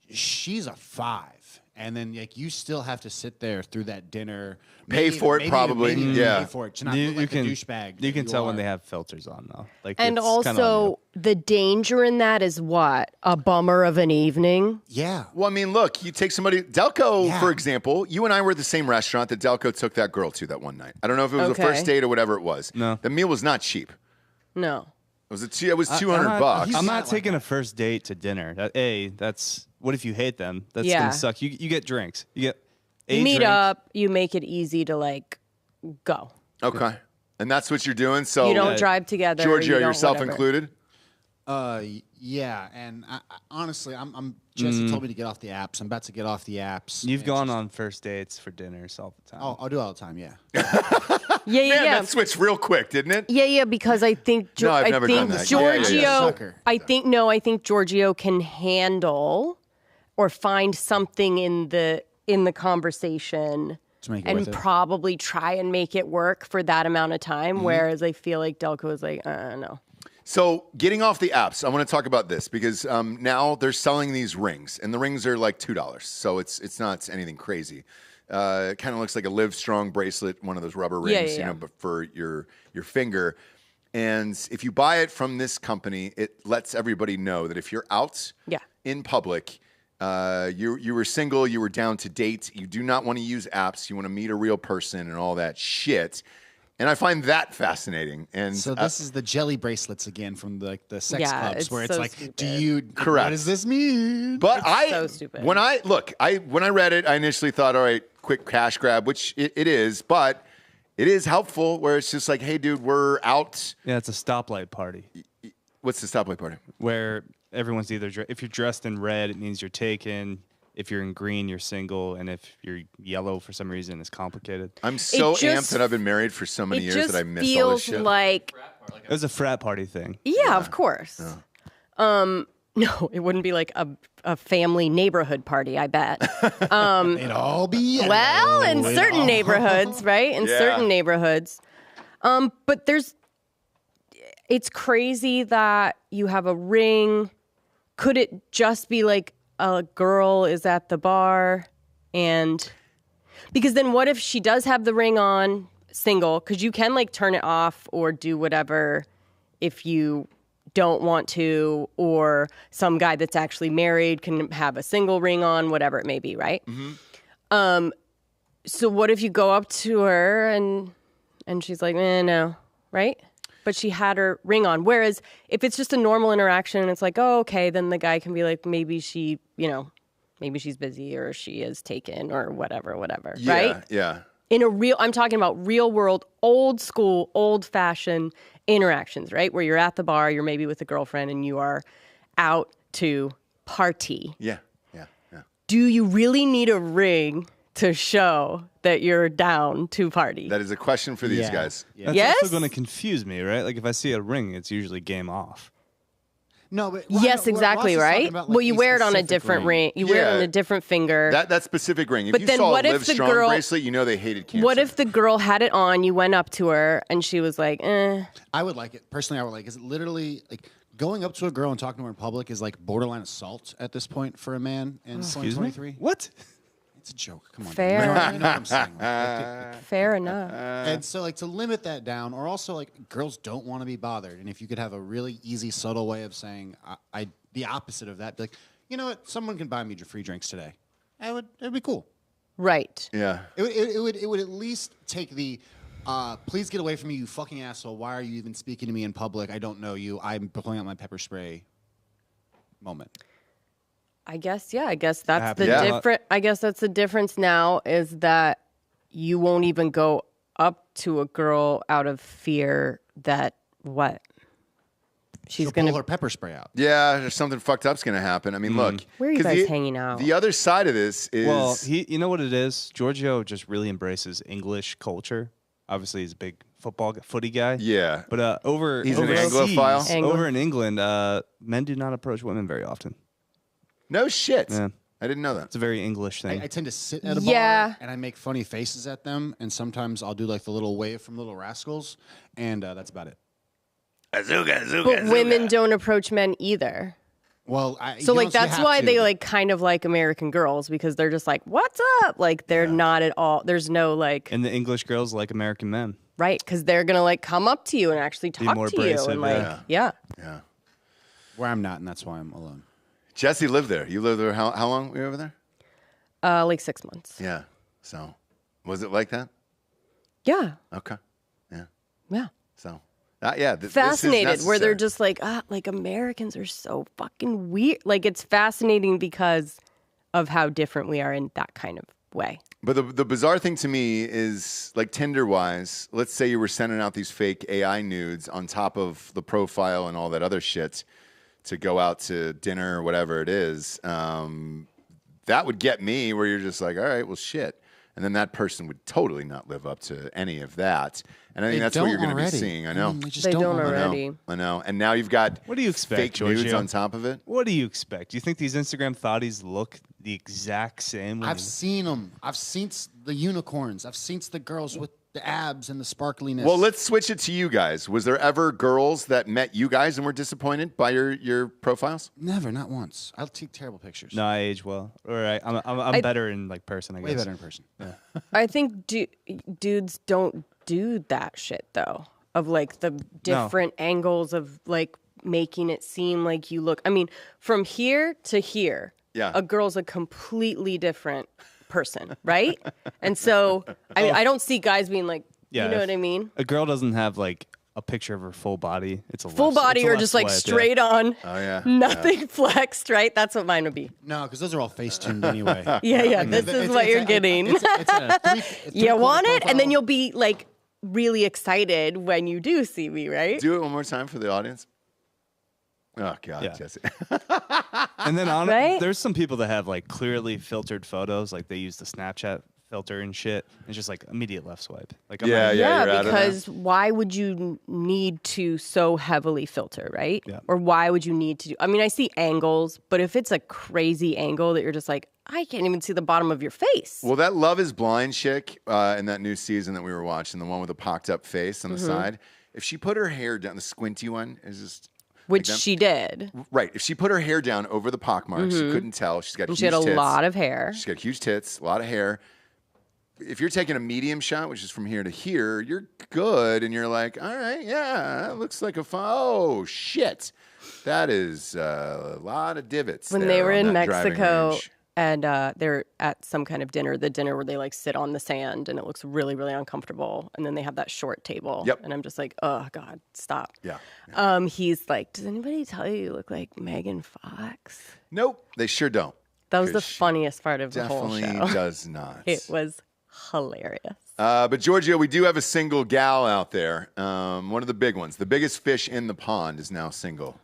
she's a 5, and then like you still have to sit there through that dinner, Pay for it, probably. Yeah. pay for it to not look like a douchebag. You can tell when are. they have filters on though. Like, And it's kinda on also, the danger in that is what? A bummer of an evening? Yeah. Well, I mean, look, you take somebody, Delco, Yeah. for example, you and I were at the same restaurant that Delco took that girl to that one night. I don't know if it was Okay. a first date or whatever it was. No. The meal was not cheap. No. It was $200. I'm not like taking a first date to dinner. That's what if you hate them? That's Yeah. gonna suck. You get drinks. You get a You meet drink. up, you make it easy to like go. Okay. And that's what you're doing. So You don't drive together. Giorgio, you don't yourself whatever. included? Yeah, and I honestly, Jesse told me to get off the apps. I'm about to get off the apps. You've and gone just- on first dates for dinners all the time. I'll do it all the time. Yeah. Yeah, Man, that switched real quick, didn't it? Yeah, because I think No, I've never done that. Yeah, yeah, yeah. Giorgio. Sucker. I think Giorgio can handle or find something in the conversation To make it and worth it. probably try and make it work for that amount of time. Whereas I feel like Delco is like, no. So getting off the apps, I want to talk about this because now they're selling these rings, and the rings are like $2. So it's not anything crazy. It kind of looks like a Live Strong bracelet, one of those rubber rings, yeah. you know, but for your finger. And if you buy it from this company, it lets everybody know that if you're out Yeah. in public, you were single, you were down to date, you do not want to use apps, you want to meet a real person and all that shit. And I find that fascinating. And So this is the jelly bracelets again from the sex Yeah, clubs, it's where it's so like, stupid. do you? Correct. What does this mean? But so stupid. when I read it, I initially thought, all right, quick cash grab, which it is, but it is helpful where it's just like, hey, dude, we're out. Yeah, it's a stoplight party What's the stoplight party? where everyone's either if you're dressed in red, it means you're taken. If you're in green, you're single, and if you're yellow for some reason, it's complicated. I'm so just- amped that I've been married for so many It years just that I miss all this feels shit. like It was a frat party thing. Yeah, of course. No, it wouldn't be like a family neighborhood party, I bet. They'd all be Well, in certain neighborhoods, right? In Yeah. certain neighborhoods. But it's crazy that you have a ring. Could it just be like a girl is at the bar and because then what if she does have the ring on single? Because you can like turn it off or do whatever if you don't want to, or some guy that's actually married can have a single ring on, whatever it may be, right? So what if you go up to her and she's like, no, right? But she had her ring on. Whereas if it's just a normal interaction and it's like, oh, okay, then the guy can be like, maybe she, maybe she's busy or she is taken or whatever, Yeah, right? yeah. I'm talking about real world, old school, old fashioned interactions, right? Where you're at the bar, you're maybe with a girlfriend and you are out to party. Yeah. Do you really need a ring to show that you're down to party? That is a question for these guys. Yeah. That's Yes? also going to confuse me, right? Like if I see a ring, it's usually game off. No, but Yes, exactly, right? Well, you wear it on a different ring. You wear it on Yeah. a different finger. That specific ring. If But you then saw what a if Live the Strong girl- bracelet, you know they hated cancer. What if the girl had it on, you went up to her, and she was like, I would like it. Personally, I would like it. Is it literally like going up to a girl and talking to her in public is like borderline assault at this point for a man in Excuse me? 2023? What? It's a joke. Come on. Fair. You know what I'm saying. fair enough. And so, like, to limit that down, or also, like, girls don't want to be bothered. And if you could have a really easy, subtle way of saying, the opposite of that, be like, you know what, someone can buy me free drinks today. It'd be cool. Right. Yeah. It would at least take the, please get away from me, you fucking asshole. Why are you even speaking to me in public? I don't know you. I'm pulling out my pepper spray moment. I guess that's happens the a lot. different. I guess that's the difference now is that you won't even go up to a girl out of fear that what she's She'll going pull her to. pepper spray out. Yeah, there's something fucked up's going to happen. I mean, look. Where are you 'cause guys hanging out? The other side of this is... Well, you know what it is? Giorgio just really embraces English culture. Obviously, he's a big footy guy. Yeah. But He's an overseas, Anglophile? over in England, men do not approach women very often. No shit. Yeah. I didn't know that. It's a very English thing. I tend to sit at a Yeah. bar and I make funny faces at them, and sometimes I'll do like the little wave from Little Rascals, and that's about it. But women don't approach men either. Well, So like that's why they like kind of like American Girls because they're just like, what's up? Like they're not at all. There's no like and the English girls like American men. right because they're gonna like come up to you and actually talk more to you abrasive, and like yeah. Yeah. where I'm not, and that's why I'm alone. Jesse lived there. You lived there. How long were you over there? Like 6 months. Yeah. So, was it like that? Yeah. Okay. Yeah. Yeah. So, yeah. Fascinated where they're just like Americans are so fucking weird. Like it's fascinating because of how different we are in that kind of way. But the bizarre thing to me is, like, Tinder-wise, let's say you were sending out these fake AI nudes on top of the profile and all that other shit to go out to dinner or whatever it is. That would get me where you're just like, all right, well, shit. And then that person would totally not live up to any of that. And I think that's what you're going to be seeing. I know. They don't already. I know. And now you've got What do you expect, fake nudes Giorgio? on top of it. What do you expect? Do you think these Instagram thotties look the exact same? when I've you- seen them. I've seen the unicorns. I've seen the girls with the abs and the sparkliness. Well, let's switch it to you guys. Was there ever girls that met you guys and were disappointed by your profiles? Never, not once. I'll take terrible pictures. No, I age well. All right, I'm better in like person. I guess. Way better in person. I think dudes don't do that shit though. Of like the different angles of like making it seem like you look. I mean, from here to here, Yeah. a girl's a completely different person, right? And so I don't see guys being like, Yeah, you know if what I mean? A girl doesn't have like a picture of her full body. It's a Full left- body it's a or left just like swipe, yeah. straight on. Oh, yeah. Nothing flexed, right? That's what mine would be. No, because those are all face tuned anyway. Yeah. This is what you're getting. It's a You want it, and then you'll be like really excited when you do see me, right? Do it one more time for the audience. Oh, God, Yeah. Jesse. And then Right? there's some people that have like clearly filtered photos, like they use the Snapchat filter and shit. It's just like immediate left swipe. Like I'm Yeah, not- yeah. you're out of because why would you need to so heavily filter, right? Yeah. Or why would you need to do? I mean, I see angles, but if it's a crazy angle that you're just like, I can't even see the bottom of your face. Well, that Love is Blind chick in that new season that we were watching, the one with the pocked up face on the side, if she put her hair down, the squinty one is just. Which like she did. Right. If she put her hair down over the pock marks, you couldn't tell. She's got And huge she had a tits. lot of hair. She's got huge tits, a lot of hair. If you're taking a medium shot, which is from here to here, you're good. And you're like, all right, yeah, that looks like oh, shit. That is a lot of divots. When there they were on in that driving Mexico range. and they're at some kind of dinner, the dinner where they like sit on the sand and it looks really, really uncomfortable. And then they have that short table. Yep. And I'm just like, oh, God, stop. Yeah. He's like, does anybody tell you look like Megan Fox? Nope, they sure don't. That was the 'Cause she funniest part of the whole Definitely show. does not. It was hilarious. But Giorgio, we do have a single gal out there. One of the big ones. The biggest fish in the pond is now single.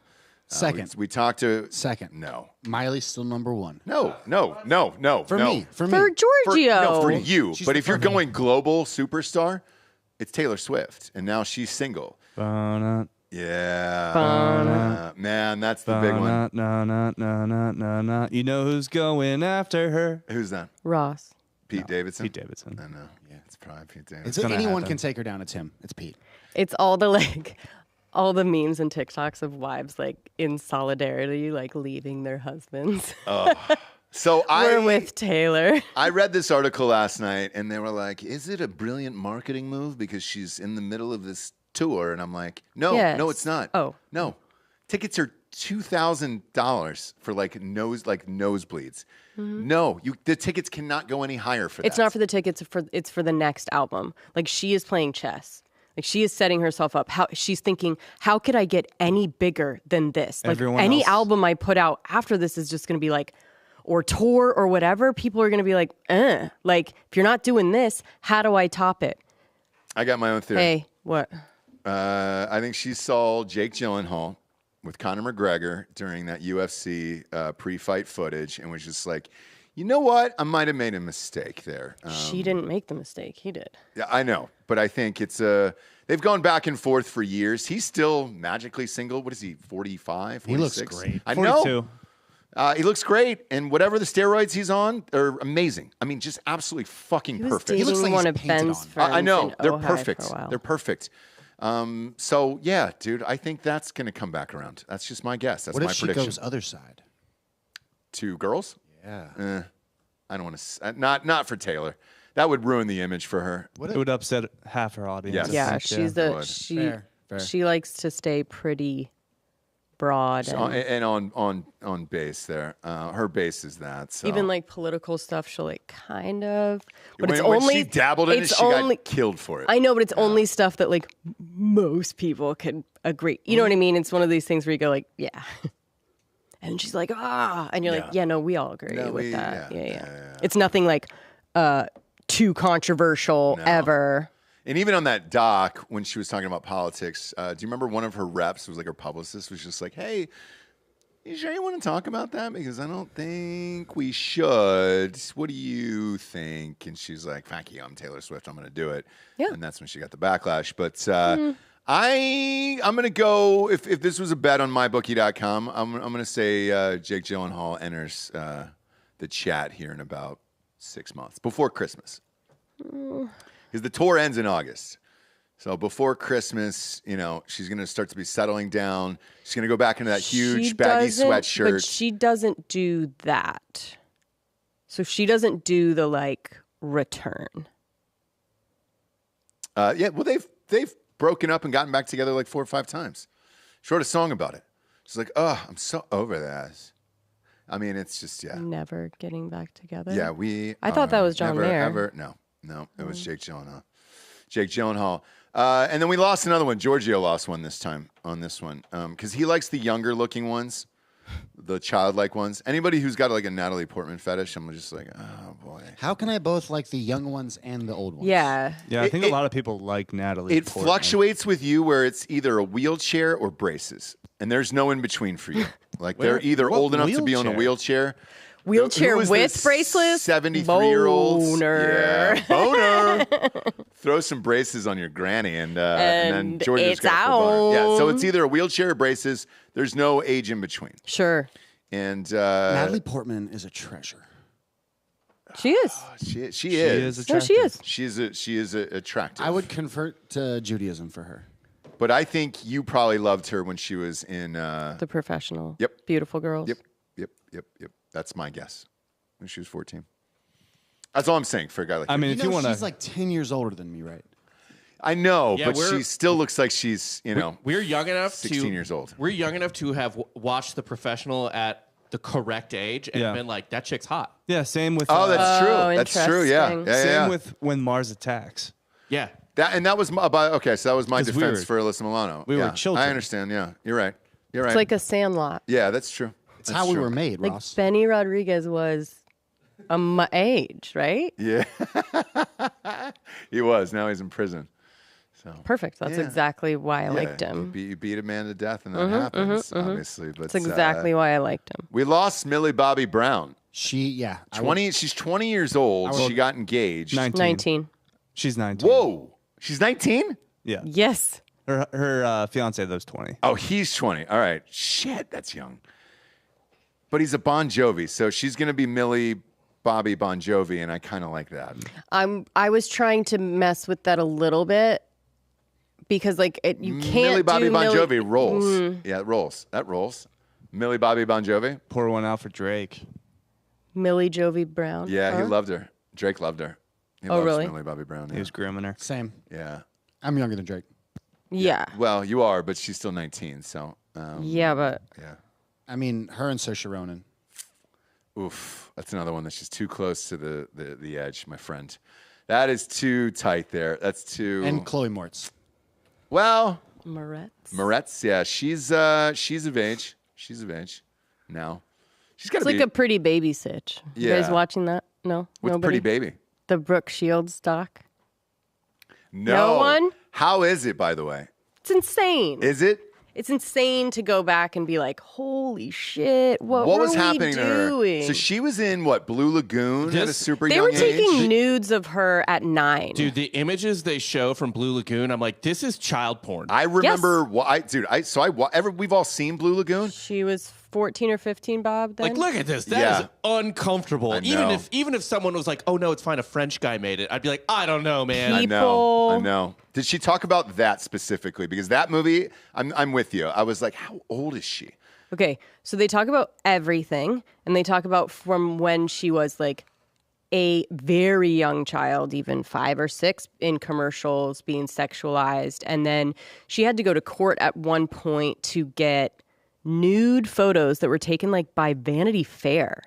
Second. We talked to Second. No. Miley's still number one. No. For me. For For, Giorgio. no, for you. She's But the if you're perfect- going global superstar, it's Taylor Swift, and now she's single. Ba-na, Yeah, man, that's the big one. na. You know who's going after her? Who's that? Ross. Pete Davidson. Pete Davidson. I know. Yeah, it's probably Pete It's Davidson. gonna anyone happen. can take her down. It's him. It's Pete. It's all the all the memes and TikToks of wives like in solidarity, like leaving their husbands. So We're with Taylor. I read this article last night, and they were like, "Is it a brilliant marketing move because she's in the middle of this tour?" And I'm like, "No, Yes. no, it's not. Oh. no, tickets are $2,000 for like nosebleeds. No, the tickets cannot go any higher for that. It's not for the tickets. It's for the next album. Like she is playing chess. Like she is setting herself up. She's thinking, how could I get any bigger than this? Like Everyone any else- album I put out after this is just going to be like, or tour or whatever. People are going to be like, like if you're not doing this, how do I top it? I got my own theory. Hey, what? I think she saw Jake Gyllenhaal with Conor McGregor during that UFC pre-fight footage and was just like, you know what? I might have made a mistake there. She didn't make the mistake. He did. Yeah, I know, but I think it's they've gone back and forth for years. He's still magically single. What is he? 45, 46? He looks great. I 42. know. He looks great, and whatever the steroids he's on are amazing. I mean, just absolutely fucking He was perfect. dating looks like one he's of painted Ben's on. friends. I know in they're Ojai perfect. For a while. They're perfect. So yeah, dude, I think that's gonna come back around. That's just my guess. That's What my if she prediction. goes other side? Two girls? Yeah. I don't want to. Not for Taylor. That would ruin the image for her. It would upset half her audience. Yes. I Yeah, think, she's it the would. Fair. she likes to stay pretty broad and On base there. Her base is that. So. even like political stuff. She'll like kind of, but when, it's when only she dabbled in it, it's she only, got killed for it. I know, but it's only stuff that like most people can agree. You know what I mean? It's one of these things where you go like, yeah. And she's like, and you're like, yeah, no, we all agree No, with we- that. yeah, Yeah. yeah. It's nothing like too controversial ever. And even on that doc, when she was talking about politics, do you remember one of her reps was like her publicist was just like, "Hey, you sure you want to talk about that? Because I don't think we should. What do you think?" And she's like, "Fuck you, I'm Taylor Swift. I'm going to do it." Yeah. And that's when she got the backlash. But I'm going to go, if this was a bet on mybookie.com, I'm going to say Jake Gyllenhaal enters the chat here in about 6 months, before Christmas. Because the tour ends in August. So before Christmas, she's going to start to be settling down. She's going to go back into that huge She baggy doesn't- sweatshirt. But she doesn't do that. So she doesn't do the like return. Yeah, well, they've broken up and gotten back together like 4 or 5 times. She wrote a song about it. She's like, "Oh, I'm so over that." I mean, it's just, yeah. Never getting back together. Yeah, I thought that was John never, Mayer. Ever, no, it was Jake Gyllenhaal. Jake Gyllenhaal. And then we lost another one. Giorgio lost one this time on this one because he likes the younger looking ones, the childlike ones. Anybody who's got like a Natalie Portman fetish, I'm just like, oh boy. How can I both like the young ones and the old ones? Yeah. Yeah, I think It- a lot of people like Natalie. It Portman. fluctuates with you where it's either a wheelchair or braces, and there's no in between for you. Like they're either what old enough to be on a wheelchair? wheelchair. Wheelchair Who was with the bracelets? 73-year-old. Boner. Yeah, boner. Throw some braces on your granny, and then Georgia's it's got a full boner. Yeah, so out. it's either a wheelchair or braces. There's no age in between. Sure. And Natalie Portman is a treasure. She is. she is. No, she is. She is attractive. I would convert to Judaism for her. But I think you probably loved her when she was in. The Professional. Yep. Beautiful girls. Yep. That's my guess. When she was 14. That's all I'm saying for a guy like I you. mean, if you want she's to, like 10 years older than me, right? I know, Yeah, but she still looks like she's, We're young enough 16 years old. We're young enough to have watched The Professional at the correct age and Yeah. been like, that chick's hot. yeah, same with. Oh, that's true. Oh, That's true. Yeah. interesting. same with when Mars attacks. Yeah. That was my, okay. So that was my 'Cause we defense were- for Alyssa Milano. we were Yeah, children. I understand. Yeah, you're right. You're right. It's like a Sandlot. yeah, that's true. It's how we were made, Like Ross. Benny Rodriguez was my age, right? Yeah, he was. Now he's in prison. So Perfect. That's Yeah. exactly why I liked Yeah, him. You beat a man to death, and that happens, obviously. But That's exactly why I liked him. we lost Millie Bobby Brown. I would- 20. She's 20 years old. She got engaged. 19. She's 19. Whoa, she's 19. Yeah. Yes. Her fiance though is 20. Oh, he's 20. All right. Shit, that's young. But he's a Bon Jovi, so she's gonna be Millie Bobby Bon Jovi, and I kind of like that. I was trying to mess with that a little bit because you can't Millie Bobby do Bon Millie- Jovi rolls. Yeah, it rolls. That rolls. Millie Bobby Bon Jovi. Pour one out for Drake. Millie Jovi Brown. Yeah, he Huh? loved her. Drake loved her. He Oh, loves really? Millie Bobby Brown. He Yeah. was grooming her. Same. Yeah. I'm younger than Drake. Yeah. Well, you are, but she's still 19. So. Yeah, but Yeah. I mean, her and Saoirse Ronan. Oof, that's another one that's just too close to the edge, my friend. That is too tight there. That's too. And Chloe Moretz. Well, Moretz. yeah, she's of age. She's of age now. She's got It's to like be a Pretty Baby sitch. You Yeah. guys watching that? No? with Nobody? Pretty Baby. The Brooke Shields doc. No. No one? How is it, by the way? It's insane. Is it? It's insane to go back and be like, holy shit, what were was we happening doing? to her? So she was in what, Blue Lagoon at a This- super They young were age? taking nudes of her at 9. Dude, the images they show from Blue Lagoon, I'm like, this is child porn. I remember. We've all seen Blue Lagoon. She was 14 or 15, Bob, then? Like, look at this. That Yeah. is uncomfortable. I know. Even if someone was like, "Oh no, it's fine. A French guy made it," I'd be like, "I don't know, man." I People- know. Did she talk about that specifically? Because that movie, I'm with you. I was like, how old is she? Okay, so they talk about everything, and they talk about from when she was like a very young child, even 5 or 6, in commercials, being sexualized. And then she had to go to court at one point to get nude photos that were taken like by Vanity Fair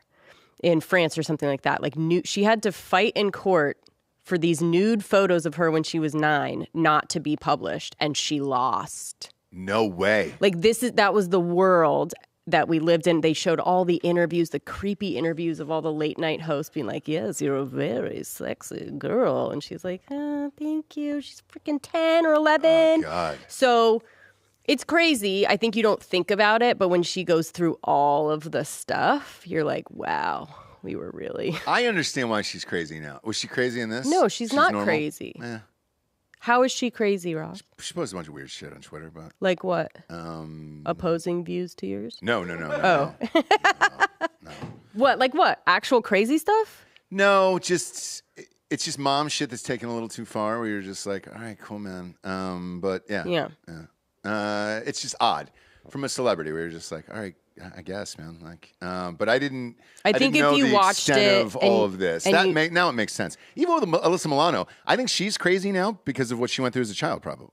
in France or something like that. She had to fight in court for these nude photos of her when she was 9 not to be published, and she lost. No way. That was the world that we lived in. They showed all the interviews, the creepy interviews of all the late night hosts being like, yes, you're a very sexy girl. And she's like, oh, thank you. She's freaking 10 or 11. Oh, God. So it's crazy. I think you don't think about it, but when she goes through all of the stuff, you're like, wow, we were really. I understand why she's crazy now. Was she crazy in this? No, she's not normal? crazy. Eh. How is she crazy, Rob? She posts a bunch of weird shit on Twitter, but Like what? Opposing views to yours? no. Oh. What? Like what? Actual crazy stuff? No, it's just mom shit that's taken a little too far. Where you're just like, all right, cool, man. But yeah. It's just odd from a celebrity where you're just like, all right, I guess, man. Like, but I didn't. I think didn't if know you the watched extent it of all and- of this, and now it makes sense. Even with Alyssa Milano, I think she's crazy now because of what she went through as a child, probably.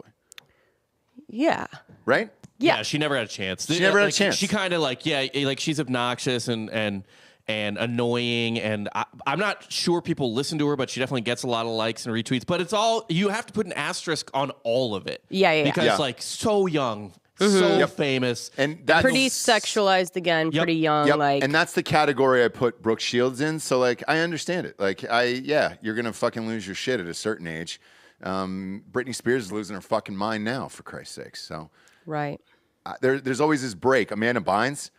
Yeah. Right? Yeah. She never had a chance. She never had a chance. She kind of she's obnoxious and annoying, and I'm not sure people listen to her, but she definitely gets a lot of likes and retweets. But it's all, you have to put an asterisk on all of it. Yeah. Because Yeah. so young, so famous, And that's Pretty sexualized again, pretty young. Yep. Like, And that's the category I put Brooke Shields in. So like, I understand it. Like, you're gonna fucking lose your shit at a certain age. Britney Spears is losing her fucking mind now, for Christ's sake. So right. there's always this break. Amanda Bynes,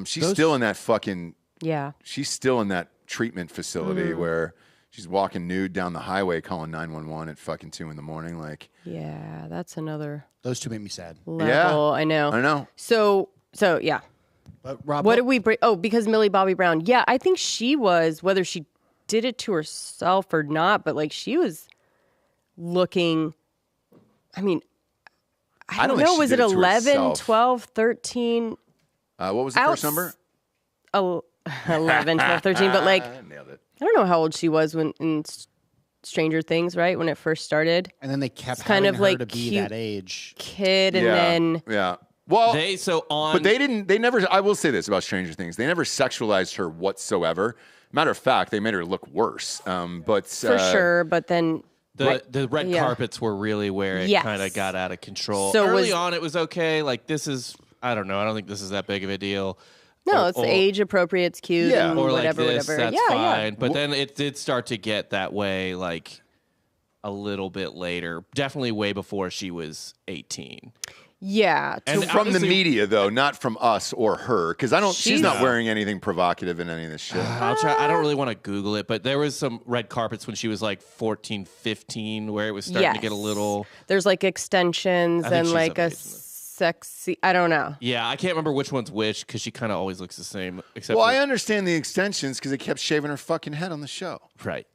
she's still in that fucking Yeah. she's still in that treatment facility where she's walking nude down the highway calling 911 at fucking 2 a.m. Like, Yeah, that's another Those two make me sad. level. Yeah. I know. I know. So yeah. But Rob, What did we bring? Oh, because Millie Bobby Brown. Yeah, I think she was, whether she did it to herself or not, but like she was looking, I mean, I don't think know. she Was did it it to 11, herself. 12, 13? What was the first number? Oh, 11, 12, 13. But like, I nailed it. I don't know how old she was when in Stranger Things, right? When it first started. and then they kept kind having of her like to be cute that age. Kid, and Yeah. then Yeah. Well, on. but they never, I will say this about Stranger Things. They never sexualized her whatsoever. Matter of fact, they made her look worse. But for sure. But then the red yeah. carpets were really where it Yes. kind of got out of control. So Early was- on, it was okay. Like, this is, I don't know. I don't think this is that big of a deal. no, it's age appropriate, it's cute, Yeah. and Or like whatever, this, whatever. that's Yeah, fine. yeah. But then it did start to get that way, like, a little bit later. Definitely way before she was 18. Yeah. And from the honestly- media, though, not from us or her, because she's not wearing anything provocative in any of this shit. I'll try. I don't really want to Google it, but there was some red carpets when she was like 14, 15, where it was starting to get a little. There's like extensions I think and she's like a amazing. sexy. I don't know. Yeah, I can't remember which one's which because she kind of always looks the same. Except Well, for, I understand the extensions because they kept shaving her fucking head on the show. right.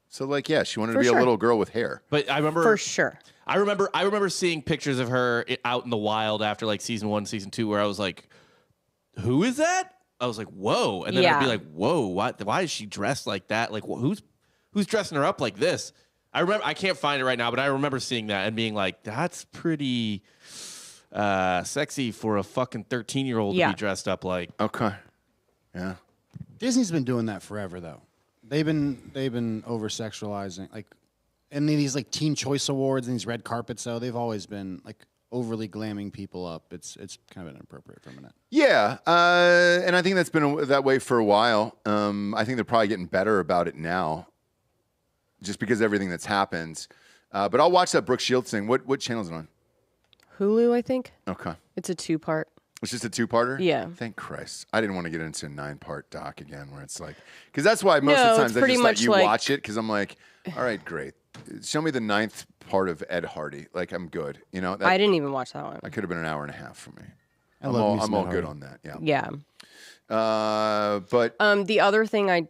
So, like, yeah, she wanted For to be sure. a little girl with hair. But I remember For sure. I remember seeing pictures of her out in the wild after like season 1, season 2, where I was like, "Who is that?" I was like, "Whoa!" And then I'd be Yeah. like, "Whoa! What? Why is she dressed like that? Like, who's dressing her up like this?" I remember. I can't find it right now, but I remember seeing that and being like, "That's pretty sexy for a fucking 13-year-old to Yeah. be dressed up like." Okay. Yeah. Disney's been doing that forever, though. They've been over sexualizing, like, and these like Teen Choice Awards and these red carpets. Though they've always been like overly glamming people up. It's kind of inappropriate for a minute. Yeah, and I think that's been that way for a while. I think they're probably getting better about it now, just because of everything that's happened. But I'll watch that Brooke Shields thing. What channel is it on? Hulu, I think. Okay. It's a 2-part. It's just a 2-parter? Yeah. Thank Christ. I didn't want to get into a 9-part doc again where it's like, because that's why most No, of the it's times I pretty just let much you like- watch it because I'm like, all right, great. Show me the 9th part of Ed Hardy. Like, I'm good. You know, I didn't even watch that one. that could have been an hour and a half for me. I love me some I'm all Ed good Hardy. on that. Yeah. Yeah. But The other thing I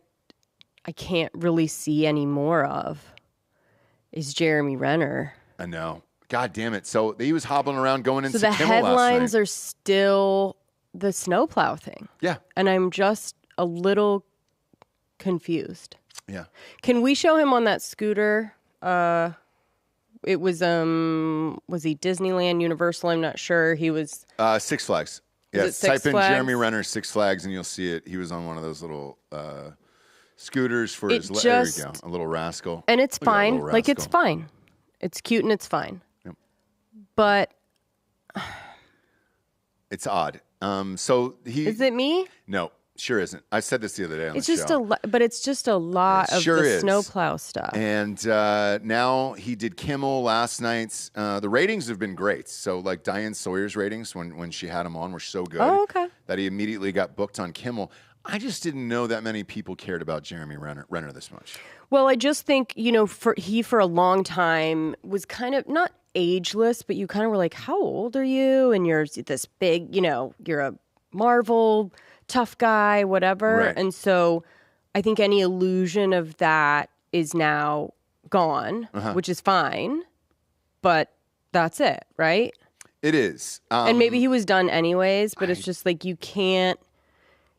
can't really see any more of is Jeremy Renner. I know. God damn it. So he was hobbling around going into So the Kimmel last headlines night. are still the snowplow thing. Yeah. And I'm just a little confused. Yeah. Can we show him on that scooter? It was he Disneyland, Universal? I'm not sure. He was. Six Flags. Is Yeah. it Six Type in Flags? Jeremy Renner Six Flags and you'll see it. He was on one of those little scooters for It his. There you just- go. A little rascal. And it's Look at that fine. little Like, it's rascal. fine. It's cute and it's fine. Yep. But It's odd. So he. is it me? No, sure isn't. I said this the other day on It's the just show. but it's just a lot It of sure the is. snowplow stuff. And now he did Kimmel last night. The ratings have been great. So like Diane Sawyer's ratings when she had him on were so good Oh, okay. that he immediately got booked on Kimmel. I just didn't know that many people cared about Jeremy Renner this much. Well, I just think, for a long time was kind of not ageless, but you kind of were like, how old are you? And you're this big, you're a Marvel tough guy, whatever. Right. And so I think any illusion of that is now gone, which is fine. But that's it, right? It is. And maybe he was done anyways, but it's just like you can't.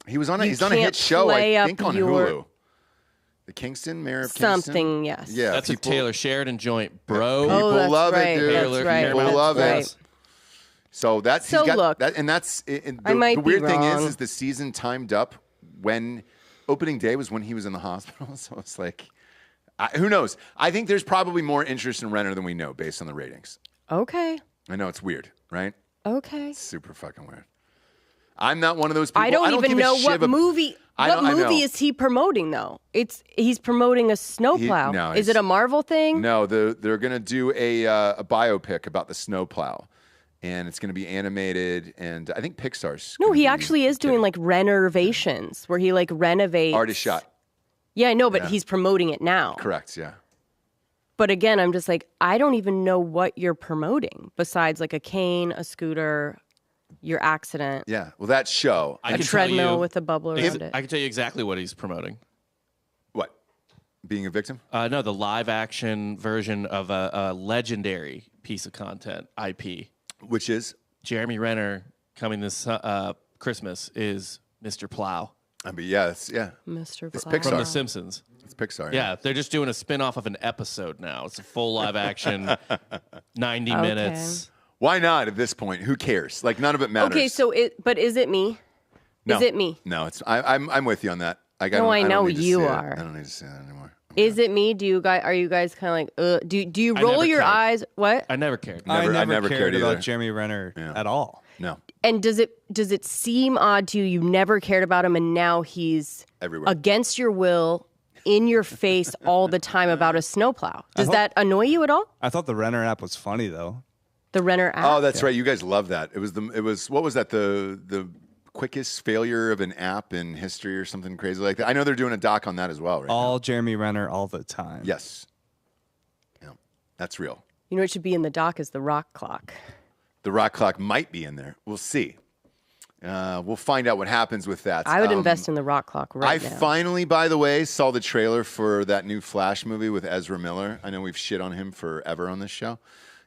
He was on. you He's on a hit can't show, play I up think, on your- Hulu. The Kingston, Mayor of Kingston. Something, yes. Yeah, That's people, a Taylor Sheridan joint, bro. People Oh, that's love right. it, dude. That's right. People That's love right. it. So that's So he's got look, that, and that's and I might the be weird thing wrong. is the season timed up when opening day was when he was in the hospital. So it's like, who knows? I think there's probably more interest in Renner than we know based on the ratings. Okay. I know it's weird, right? Okay. Super fucking weird. I'm not one of those people. I don't even give a know shit what about- movie. I What know- I movie know. is he promoting though? He's promoting a snowplow. no, is it a Marvel thing? No, they're going to do a biopic about the snowplow, and it's going to be animated. And I think Pixar's. No, gonna he be actually is doing like renovations where he like renovates. artist shot. Yeah, I know, but Yeah. he's promoting it now. Correct. Yeah. But again, I'm just like, I don't even know what you're promoting besides like a cane, a scooter, your accident, Yeah. Well, that show. I a can tell treadmill you- with a bubble around it. I can tell you exactly what he's promoting. What? Being a victim? No, the live action version of a legendary piece of content, IP. Which is? Jeremy Renner coming this Christmas is Mr. Plow I mean, yeah. It's Mr. It's Plow. Pixar. from The Simpsons. It's Pixar. Yeah, they're just doing a spin-off of an episode now. It's a full live action, 90 Okay. minutes. Why not at this point? Who cares? Like none of it matters. Okay, so but is it me? No. Is it me? No, it's I'm with you on that. Like, No, I don't know need to you see it. are. I don't need to see that anymore. Is it me? Are you guys kind of like, do you I roll never your cared. eyes? What? I never cared. Never- I I never, never cared, cared about either. Jeremy Renner Yeah. at all. No, And does it seem odd to you? You never cared about him, and now he's everywhere. against your will, in your face all the time about a snowplow. Does that annoy you at all? I thought the Renner app was funny though. The Renner app. Oh, that's right. You guys love that. It was what was that? The quickest failure of an app in history or something crazy like that. I know they're doing a doc on that as well, right? All Jeremy Renner all the time. Yes. Yeah, that's real. You know what should be in the dock is the rock clock. The rock clock might be in there. We'll see. We'll find out what happens with that. I would invest in the rock clock right I now. finally, by the way, saw the trailer for that new Flash movie with Ezra Miller. I know we've shit on him forever on this show.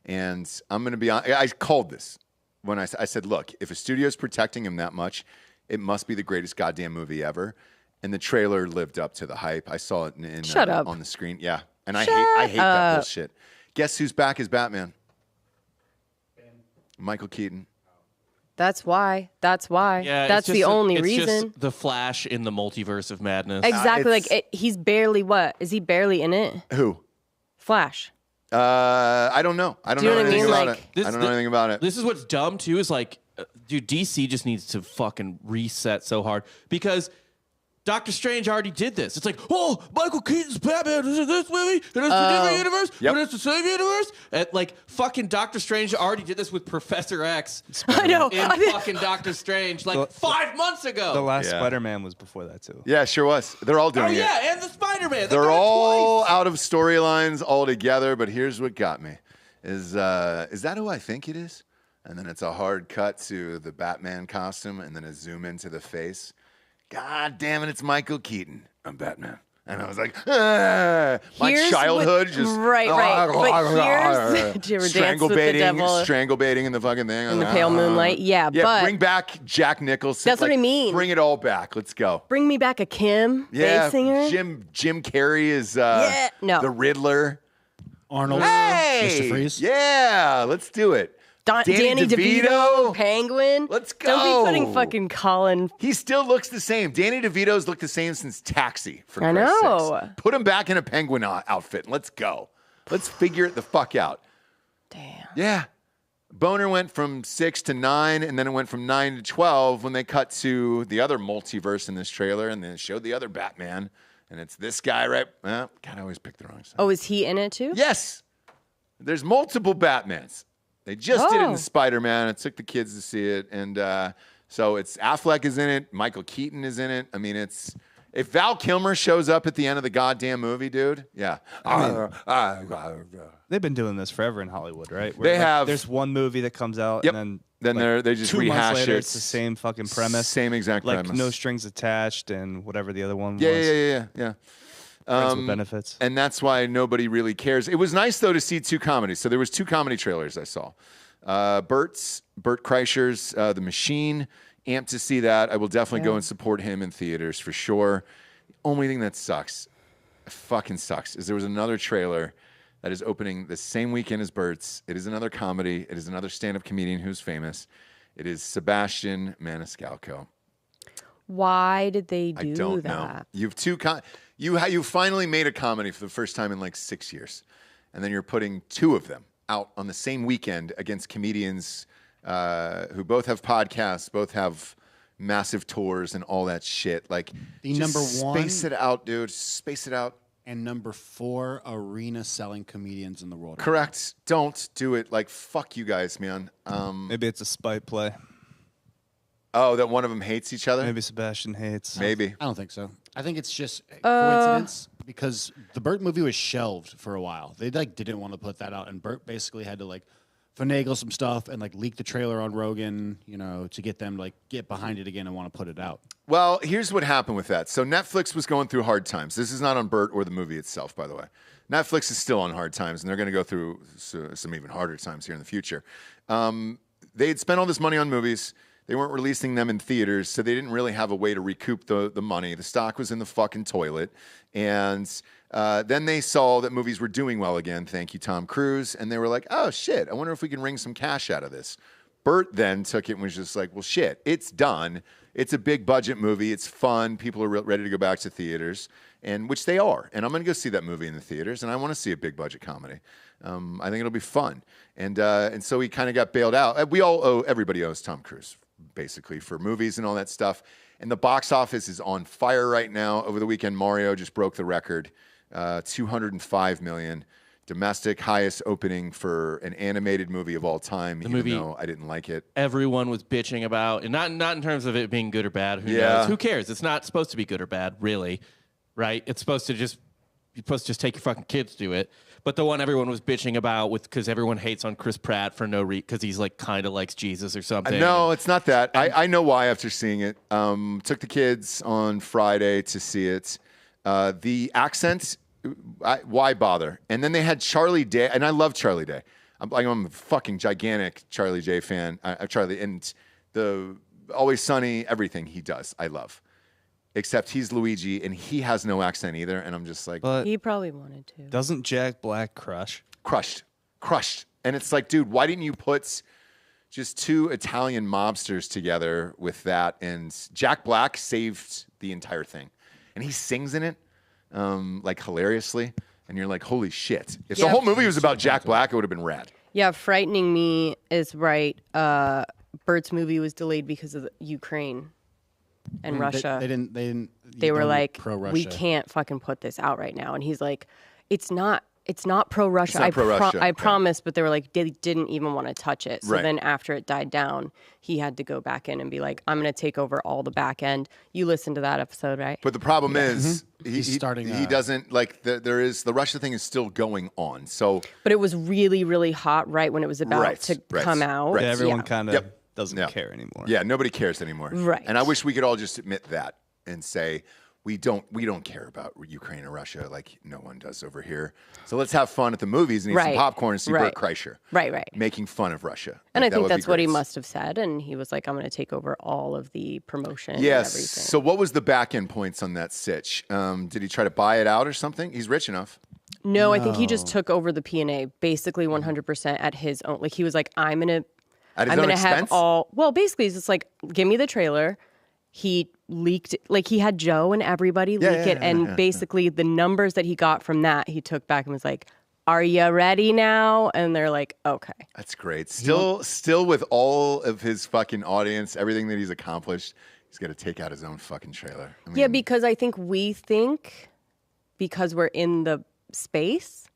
And I'm going to be honest. I called this when I said, look, if a studio's protecting him that much, it must be the greatest goddamn movie ever. And the trailer lived up to the hype. I saw it Shut up. on the screen. Yeah. And I hate that bullshit. Guess who's back as Batman? Michael Keaton. That's why. Yeah, That's the only reason. Just the Flash in the multiverse of madness. Exactly. it's- He's barely what? Is he barely in it? Who? Flash. I don't know. I don't Do you know know what I anything mean? about Like- it. I don't know anything about it. This is what's dumb too. Is like, dude, DC just needs to fucking reset so hard because Doctor Strange already did this. It's like, oh, Michael Keaton's Batman is in this movie, and it's a different universe, Yep. but it's the same universe. And like, fucking Doctor Strange already did this with Professor X. I know. In fucking Doctor Strange, like 5 months ago. The last Yeah. Spider-Man was before that too. Yeah, sure was. They're all doing oh it. yeah, and the Spider-Man. They're all out of storylines all together, but here's what got me. Is that who I think it is? And then it's a hard cut to the Batman costume and then a zoom into the face. God damn it, it's Michael Keaton. I'm Batman. And I was like, my Here's childhood what- just right. But here's do you ever dance with the devil strangle-baiting in the fucking thing. in the pale moonlight? Yeah, Yeah, but bring back Jack Nicholson. That's what I mean. Bring it all back. Let's go. bring me back a Kim Yeah, bass singer. Jim Carrey is No. the Riddler. Arnold, Hey, Mr. Freeze. Yeah, let's do it. Danny DeVito, Penguin. Let's Don't be go. putting fucking Colin. He still looks the same. Danny DeVito's looked the same since Taxi. For I Christ's know. sakes. Put him back in a penguin outfit. And let's go. Let's figure it the fuck out. Damn. Yeah. Boner went from 6 to 9, and then it went from 9 to 12 when they cut to the other multiverse in this trailer, and then it showed the other Batman, and it's this guy, right? Well, God, I always pick the wrong side. Oh, is he in it too? Yes. There's multiple Batmans. They just did it Oh. in Spider-Man. It took the kids to see it. And so it's Affleck is in it. Michael Keaton is in it. I mean, it's if Val Kilmer shows up at the end of the goddamn movie, dude, yeah. They've been doing this forever in Hollywood, right? They have. There's one movie that comes out, Yep. and Then like, they just 2 months rehash later, it. It's the same fucking premise, Same exact like premise. no strings attached, and whatever the other one was. Yeah. Friends with benefits. And that's why nobody really cares. It was nice though to see 2 comedies. So there was 2 comedy trailers I saw. Bert Kreischer's The Machine. Amped to see that. I will definitely go and support him in theaters for sure. The only thing that sucks, fucking sucks, is there was another trailer that is opening the same weekend as Bert's. It is another comedy. It is another stand-up comedian who's famous. It is Sebastian Maniscalco. Why did they I do don't that? know. You've you finally made a comedy for the first time in like 6 years, and then you're putting 2 of them out on the same weekend against comedians who both have podcasts, both have massive tours and all that shit. Like, The just number one- space it out, dude. Space it out. and number 4 arena selling comedians in the world. Correct. Don't do it. Like, fuck you guys, man. Maybe it's a spite play. Oh, that one of them hates each other? Maybe Sebastian hates. Maybe. I don't think so. I think it's just coincidence because the Burt movie was shelved for a while. They didn't want to put that out, and Burt basically had to finagle some stuff and leak the trailer on Rogan, to get them to get behind it again and want to put it out. Well, here's what happened with that. So Netflix was going through hard times. This is not on Burt or the movie itself, by the way. Netflix is still on hard times, and they're going to go through some even harder times here in the future. They had spent all this money on movies. They weren't releasing them in theaters, so they didn't really have a way to recoup the money. The stock was in the fucking toilet. And then they saw that movies were doing well again. Thank you, Tom Cruise. And they were like, oh, shit, I wonder if we can wring some cash out of this. Burt then took it and was just like, well, shit, it's done. It's a big budget movie. It's fun. People are ready to go back to theaters, and which they are. And I'm going to go see that movie in the theaters, and I want to see a big budget comedy. I think it'll be fun. And so he kind of got bailed out. Everybody owes Tom Cruise, basically, for movies and all that stuff. And the box office is on fire right now. Over the weekend, Mario just broke the record, $205 million. Domestic highest opening for an animated movie of all time, even though I didn't like it. Everyone was bitching about, and not in terms of it being good or bad. Who knows? Who cares? It's not supposed to be good or bad, really, right? It's supposed to just take your fucking kids to it. But the one everyone was bitching about because everyone hates on Chris Pratt for no reason because he's kind of likes Jesus or something. No, it's not that. I know why after seeing it. Took the kids on Friday to see it. The accent. Why bother? And then they had Charlie Day, and I love Charlie Day. I'm a fucking gigantic Charlie Day fan. Charlie, and the Always Sunny, everything he does, I love. Except he's Luigi, and he has no accent either. And I'm just like, But He probably wanted to. doesn't Jack Black crush? crushed. And it's like, dude, why didn't you put just 2 Italian mobsters together with that? And Jack Black saved the entire thing, and he sings in it. Hilariously, and you're like, holy shit. If the whole movie was about Jack Black, it would have been rad. Yeah, Frightening Me is right. Bert's movie was delayed because of Ukraine and Russia. They were like, pro-Russia. we can't fucking put this out right now. And he's like, it's not pro-Russia. It's not pro-Russia. I promise, but they were like, they didn't even want to touch it. So Right. then after it died down, he had to go back in and be like, I'm going to take over all the back end. You listened to that episode, right? But the problem is, He's starting, he doesn't, the Russia thing is still going on. So, But it was really, really hot right when it was about to come out. Right. Yeah, everyone Yeah. kind of Yep. doesn't Yeah. care anymore. yeah, nobody cares anymore. Right. And I wish we could all just admit that and say, we don't care about Ukraine or Russia like no one does over here. So let's have fun at the movies and eat some Right. popcorn and see Right. Bert Kreischer. Right. Making fun of Russia. And I think would be that's what he great. must have said. And he was like, I'm going to take over all of the promotion Yes. and everything. So what was the back end points on that sitch? Did he try to buy it out or something? He's rich enough. No, I think he just took over the P&A basically 100% at his own. Like he was like, I'm going At his to own have expense? all. Well, basically, it's just like, give me the trailer. He leaked, like he had Joe and everybody leak it. And basically, the numbers that he got from that, he took back and was like, are you ready now? And they're like, okay. That's great. Still with all of his fucking audience, everything that he's accomplished, he's got to take out his own fucking trailer. I mean, Yeah, because I think because we're in the space,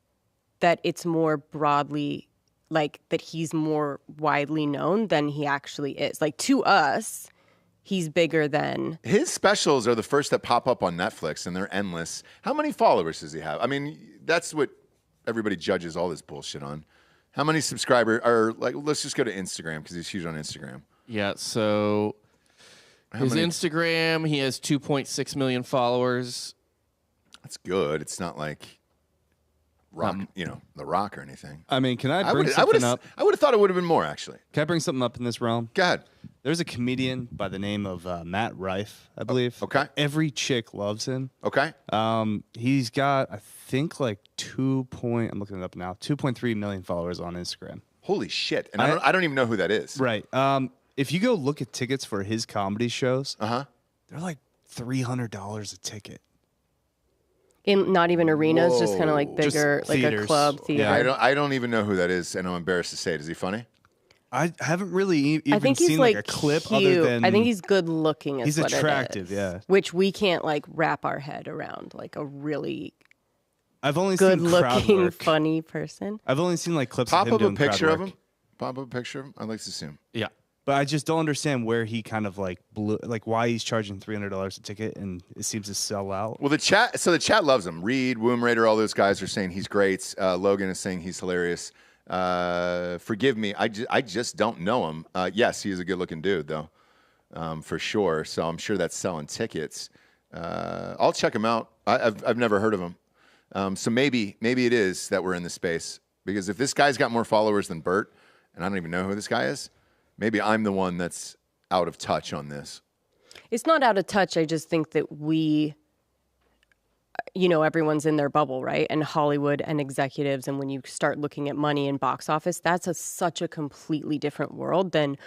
that it's more broadly, like that he's more widely known than he actually is. Like to us, he's bigger than. his specials are the first that pop up on Netflix, and they're endless. How many followers does he have? I mean, that's what everybody judges all this bullshit on. How many subscribers are let's just go to Instagram because he's huge on Instagram. Yeah, so his Instagram, he has 2.6 million followers. That's good. It's not like Rock, The Rock or anything. I mean, can I I bring would something up? have thought it would have been more, actually. Can I bring something up in this realm? Go ahead. There's a comedian by the name of Matt Rife, I believe. okay. Every chick loves him. Okay. He's got, I think, like I'm looking it up now, 2.3 million followers on Instagram. Holy shit. And I don't even know who that is. Right. If you go look at tickets for his comedy shows, they're like $300 a ticket. In not even arenas, just kind of like Just bigger, like a theaters. club theater. Yeah. I don't even know who that is, and I'm embarrassed to say it. Is he funny? I haven't really even I think he's seen like a clip cute. other than I think he's good looking. He's What attractive, it is, yeah. Which we can't like wrap our head around, like a really I've only seen crowd good-looking, work. funny person. I've only seen like clips Pop of him up a doing crowd picture of work. him. Pop up a picture of him. I'd like to see him. Yeah. But I just don't understand where he kind of like blew, like why he's charging $300 a ticket and it seems to sell out. Well, the chat loves him. Reed, Womb Raider, all those guys are saying he's great. Logan is saying he's hilarious. Forgive me, I just don't know him. Yes, he is a good-looking dude, though, for sure. So I'm sure that's selling tickets. I'll check him out. I've never heard of him. So maybe it is that we're in the space, because if this guy's got more followers than Bert, and I don't even know who this guy is, maybe I'm the one that's out of touch on this. It's not out of touch. I just think that everyone's in their bubble, right? And Hollywood and executives. And when you start looking at money and box office, that's such a completely different world than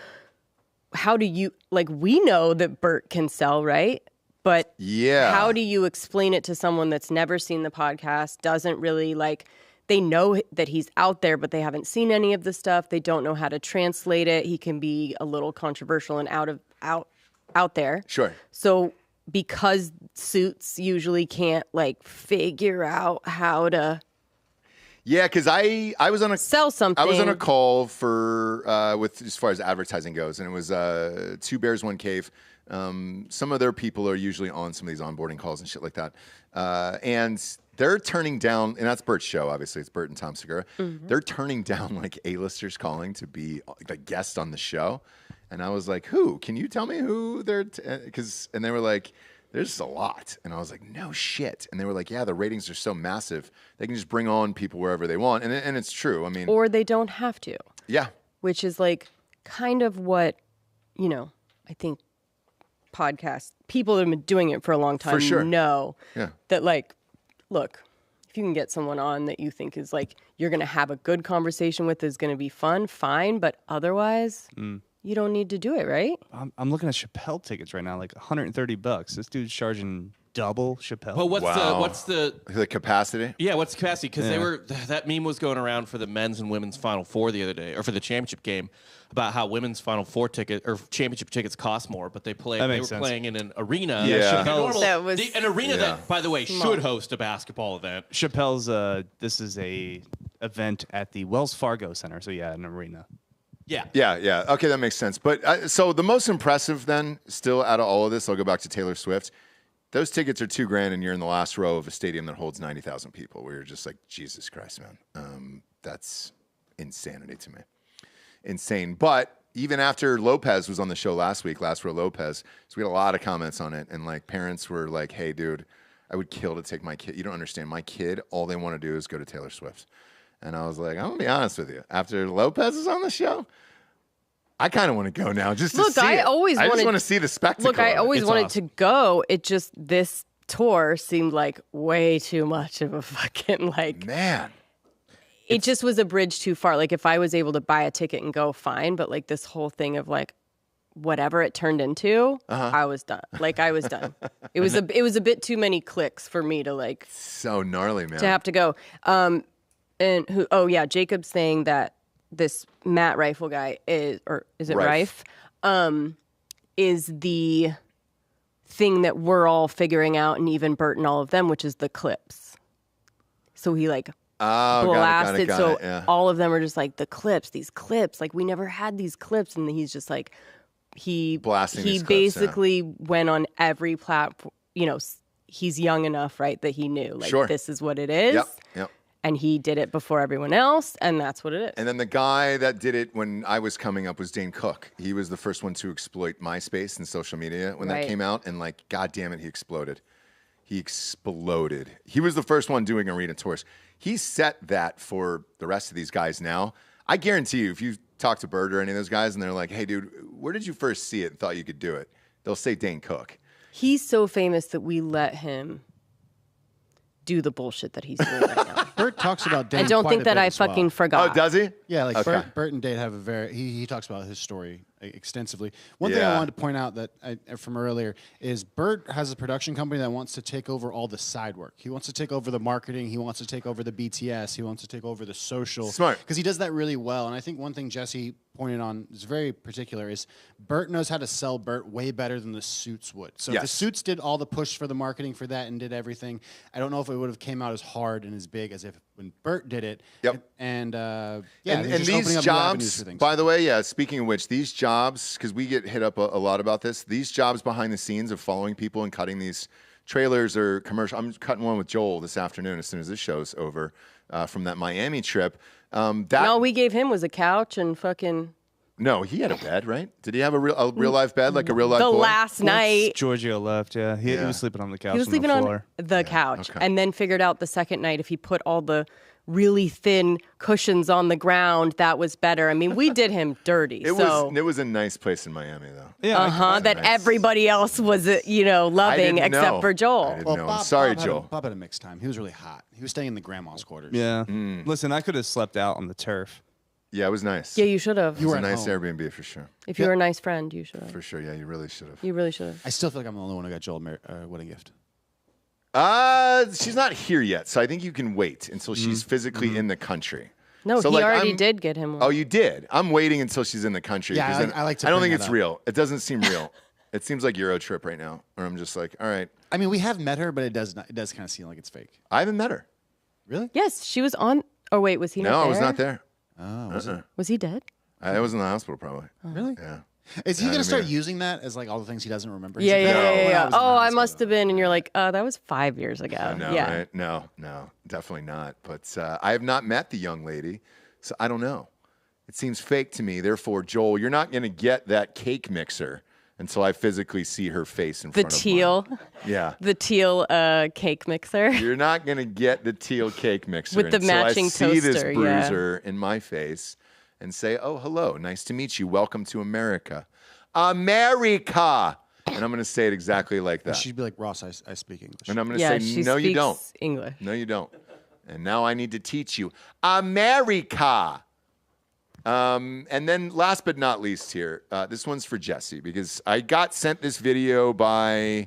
how do you, like, we know that Bert can sell, right? But yeah, how do you explain it to someone that's never seen the podcast, doesn't really they know that he's out there, but they haven't seen any of the stuff. They don't know how to translate it. He can be a little controversial and out there. Sure. So because Suits usually can't figure out how to Yeah, because I was on a sell something. I was on a call for with as far as advertising goes, and it was Two Bears One Cave. Some of their people are usually on some of these onboarding calls and shit like that, and they're turning down. And that's Bert's show, obviously. It's Bert and Tom Segura. Mm-hmm. They're turning down A-listers calling to be a guest on the show, and I was like, "Who? Can you tell me who they're?" And they were like, there's a lot. And I was like, no shit. And they were like, yeah, the ratings are so massive. They can just bring on people wherever they want. And it's true. I mean, or they don't have to. Yeah. Which is kind of what, I think podcast people that have been doing it for a long time for sure. know yeah. that look, if you can get someone on that you think is you're going to have a good conversation with, is going to be fun, fine. But otherwise... You don't need to do it, right? I'm looking at Chappelle tickets right now, $130. This dude's charging double Chappelle. But what's the capacity? Yeah, what's the capacity? Because that meme was going around for the men's and women's Final Four the other day, or for the championship game, about how women's Final Four ticket or championship tickets cost more, but they were playing in an arena. Yeah, an arena that, by the way, should host a basketball event. Chappelle's this is a event at the Wells Fargo Center, so yeah, an arena. Yeah. Okay, that makes sense. But so the most impressive then, still out of all of this, I'll go back to Taylor Swift. Those tickets are $2,000, and you're in the last row of a stadium that holds 90,000 people. Where you're just like, Jesus Christ, man, that's insanity to me. Insane. But even after Lopez was on the show last week, Last Row Lopez, so we had a lot of comments on it, and parents were like, "Hey, dude, I would kill to take my kid. You don't understand. My kid, all they want to do is go to Taylor Swift." And I was like, I'm going to be honest with you. After Lopez is on the show, I kind of want to go now just to see it. I just want to see the spectacle. Look, I always wanted to go. It just, this tour seemed like way too much of a fucking Man. It just was a bridge too far. If I was able to buy a ticket and go, fine. But this whole thing of whatever it turned into, I was done. I was done. It was a bit too many clicks for me to So gnarly, man. To have to go. And who? Oh yeah, Jacob's saying that this Matt Rifle guy is it Rife? Is the thing that we're all figuring out, and even Bert and all of them, which is the clips. So he blasted. Got it, all of them are just the clips, these clips. We never had these clips, and he's just he blasting. He basically went on every platform. He's young enough, right, that he knew this is what it is. Yep. And he did it before everyone else, and that's what it is. And then the guy that did it when I was coming up was Dane Cook. He was the first one to exploit MySpace and social media when that came out, and God damn it, he exploded. He exploded. He was the first one doing arena tours. He set that for the rest of these guys now. I guarantee you, if you talk to Bird or any of those guys, and they're like, hey, dude, where did you first see it and thought you could do it? They'll say Dane Cook. He's so famous that we let him do the bullshit that he's doing right now. Bert talks about Dane. I don't think that I fucking forgot. Oh, does he? Yeah, Bert and Dane have a very. He talks about his story extensively. One thing I wanted to point out that from earlier is Bert has a production company that wants to take over all the side work. He wants to take over the marketing. He wants to take over the BTS. He wants to take over the social. Smart. Because he does that really well. And I think one thing Jesse pointed on is very particular is Bert knows how to sell Bert way better than the Suits would. So if the Suits did all the push for the marketing for that and did everything, I don't know if it would have came out as hard and as big as if when Bert did it. Yep. And these jobs, by the way, speaking of which, these jobs, because we get hit up a lot about this, these jobs behind the scenes of following people and cutting these trailers or commercials. I'm cutting one with Joel this afternoon as soon as this show's over from that Miami trip. All we gave him was a couch and fucking... No, he had a bed, right? Did he have a real life bed, like a real life The boy? last night... Giorgio left, he was sleeping on the couch. He was sleeping on the couch, and then figured out the second night if he put all the really thin cushions on the ground, that was better. I mean, we did him dirty. It was a nice place in Miami, though. Yeah, that everybody else was, loving except for Joel. I didn't know. I'm sorry, Joel. Bob had a mixed time. He was really hot. He was staying in the grandma's quarters. Yeah. Listen, I could have slept out on the turf. Yeah, it was nice. Yeah, you should have. It was a nice Airbnb for sure. If you were a nice friend, you should have. For sure, yeah, you really should have. You really should have. I still feel like I'm the only one who got Joel a wedding gift. She's not here yet, so I think you can wait until she's physically in the country. No, so he already did get him one. Oh, you did? I'm waiting until she's in the country. Yeah, I like to I don't bring think that it's up. real. It doesn't seem real. It seems like Euro trip right now, where I'm just like, all right. I mean, we have met her, but it does kind of seem like it's fake. I haven't met her. Really? Yes, she was on. Oh wait, was he not there? No, I was not there. Oh, Was he dead? I was in the hospital probably. Really? Yeah. Is he going to start using that as like all the things he doesn't remember? Yeah. Oh, I must have been. And you're like, that was 5 years ago. No, right? No, definitely not. But I have not met the young lady, so I don't know. It seems fake to me. Therefore, Joel, you're not going to get that cake mixer until I physically see her face in front of mine. Yeah. The teal cake mixer. You're not going to get the teal cake mixer with the matching until I see this toaster, bruiser in my face and say, oh, hello, nice to meet you. Welcome to America. America! And I'm going to say it exactly like that. She'd be like, Ross, I speak English. And I'm going to say, no, you don't. English. No, you don't. And now I need to teach you. America! And then last but not least here, this one's for Jesse because I got sent this video by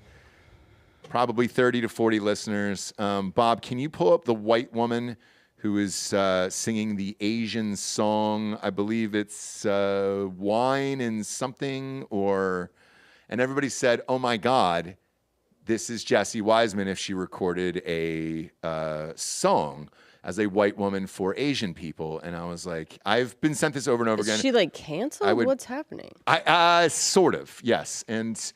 probably 30 to 40 listeners. Bob, can you pull up the white woman who is singing the Asian song? I believe it's Wine and something and everybody said, oh my God, this is Jessie Wiseman if she recorded a song as a white woman for Asian people. And I was like, I've been sent this over and over again. Is she like canceled? What's happening? I sort of, yes. And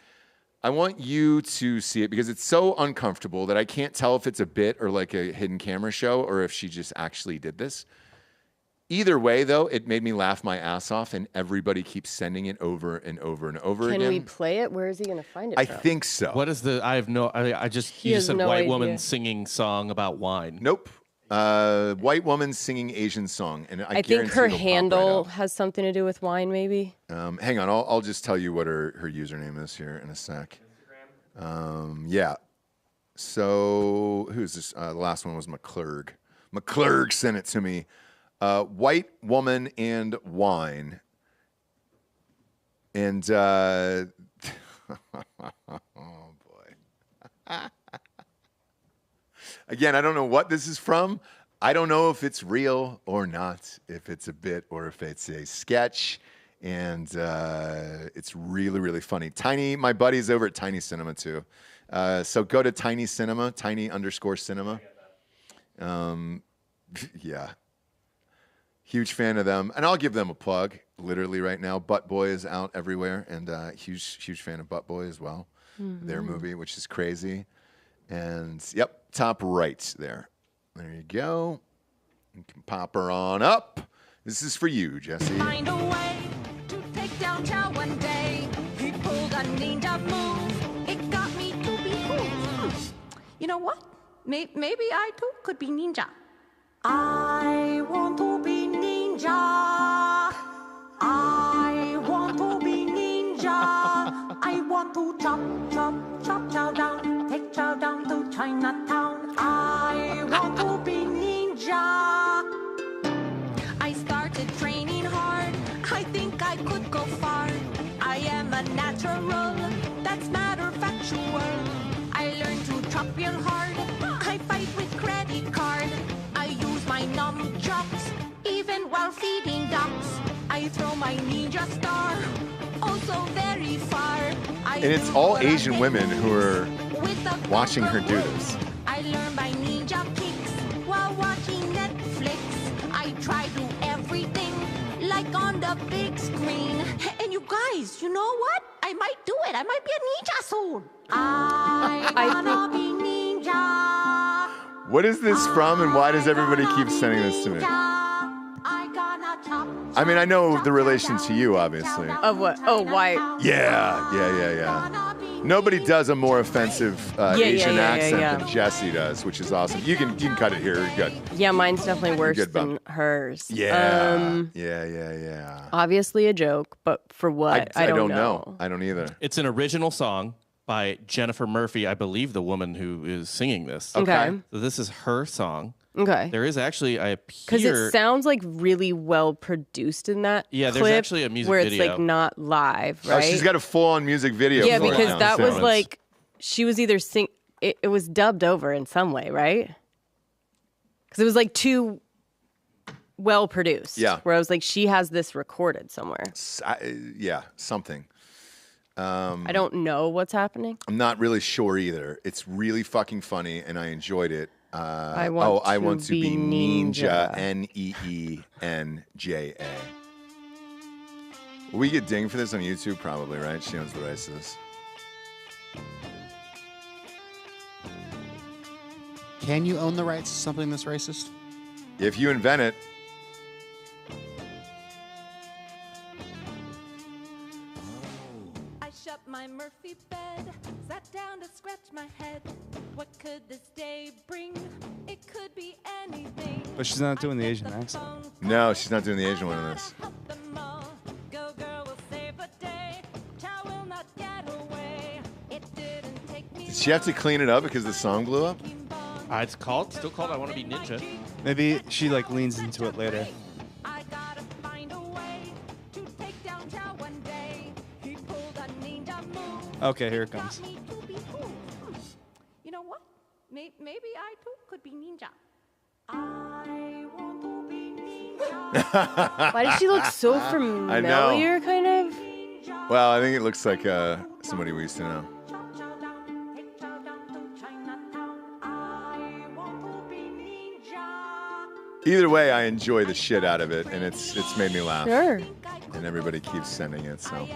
I want you to see it because it's so uncomfortable that I can't tell if it's a bit or like a hidden camera show or if she just actually did this. Either way, though, it made me laugh my ass off, and everybody keeps sending it over and over and over again. Can we play it? Where is he going to find it I from? think so. What is the? I have no. I just you just said no white idea. woman singing song about wine. Nope. White woman singing Asian song, and I think her it'll pop handle right has something to do with wine, maybe. up. Hang on, I'll just tell you what her username is here in a sec. Yeah. So who's this? The last one was McClurg. McClurg sent it to me. White woman and wine, and oh boy. Again, I don't know what this is from. I don't know if it's real or not, if it's a bit or if it's a sketch. And it's really, really funny. My buddy's over at Tiny Cinema too. So go to Tiny Cinema, Tiny_Cinema. Yeah. Huge fan of them. And I'll give them a plug literally right now. Butt Boy is out everywhere. And huge fan of Butt Boy as well. Mm-hmm. Their movie, which is crazy. And yep, top right there. There you go. You can pop her on up. This is for you, Jesse. Find a way to take down Chow one day. He pulled a ninja move. It got me to be cool. You know what? Maybe I too could be ninja. I want to be ninja. I want to be ninja. I want to chop Chow down. Take Chow down to Chinatown. I want to be ninja. I started training hard. I think I could go far. a natural, that's matter factual. I learned to chop real hard. I fight with credit card. I use my nunchucks, even while feeding ducks. I throw my ninja star, also very far. And it's all Asian women who are watching her do this. I learned my ninja kicks while watching Netflix. I try to everything like on the big screen. And you guys, you know what? I might do it. I might be a ninja soon. I wanna be ninja. What is this from, and why does everybody keep sending this to me? I mean, I know the relation to you, obviously. Of what? Oh, why? Yeah. Nobody does a more offensive Asian accent than Jesse does, which is awesome. You can cut it here. You're good. Yeah, mine's definitely worse good, than hers. Yeah. Obviously a joke, but for what? I don't know. I don't either. It's an original song by Jennifer Murphy, I believe the woman who is singing this. Okay. So this is her song. Okay. There is actually because it sounds like really well produced in that. Yeah, there's clip actually a music where video. it's like not live, right? Oh, she's got a full-on music video. Yeah, for it because now. that So was like she was either it was dubbed over in some way, right? Because it was like too well produced. Yeah. Where I was like, she has this recorded somewhere. Something. I don't know what's happening. I'm not really sure either. It's really fucking funny, and I enjoyed it. I want to be Ninja. Ninja. Neenja. Will we get dinged for this on YouTube? Probably, right? She owns the rights to this. Can you own the rights to something that's racist? If you invent it. I shut my Murphy bed, sat down to scratch my head. What could this day bring? It could be anything. But she's not doing the Asian accent. No, she's not doing the Asian one in this. Go girl will save the day. Chow will not get away. It didn't take me. Did she have to clean it up because the song blew up? It's still called I Want to Be Ninja. Maybe she like leans into it later. I gotta find a way to take down Chow one day. He pulled a ninja move. Okay, here it comes. Got me to be cool. You know what? Maybe I too could be ninja. I want to be ninja. Why does she look so familiar, kind of? Well, I think it looks like somebody we used to know. Either way, I enjoy the shit out of it, and it's made me laugh. Sure. And everybody keeps sending it, so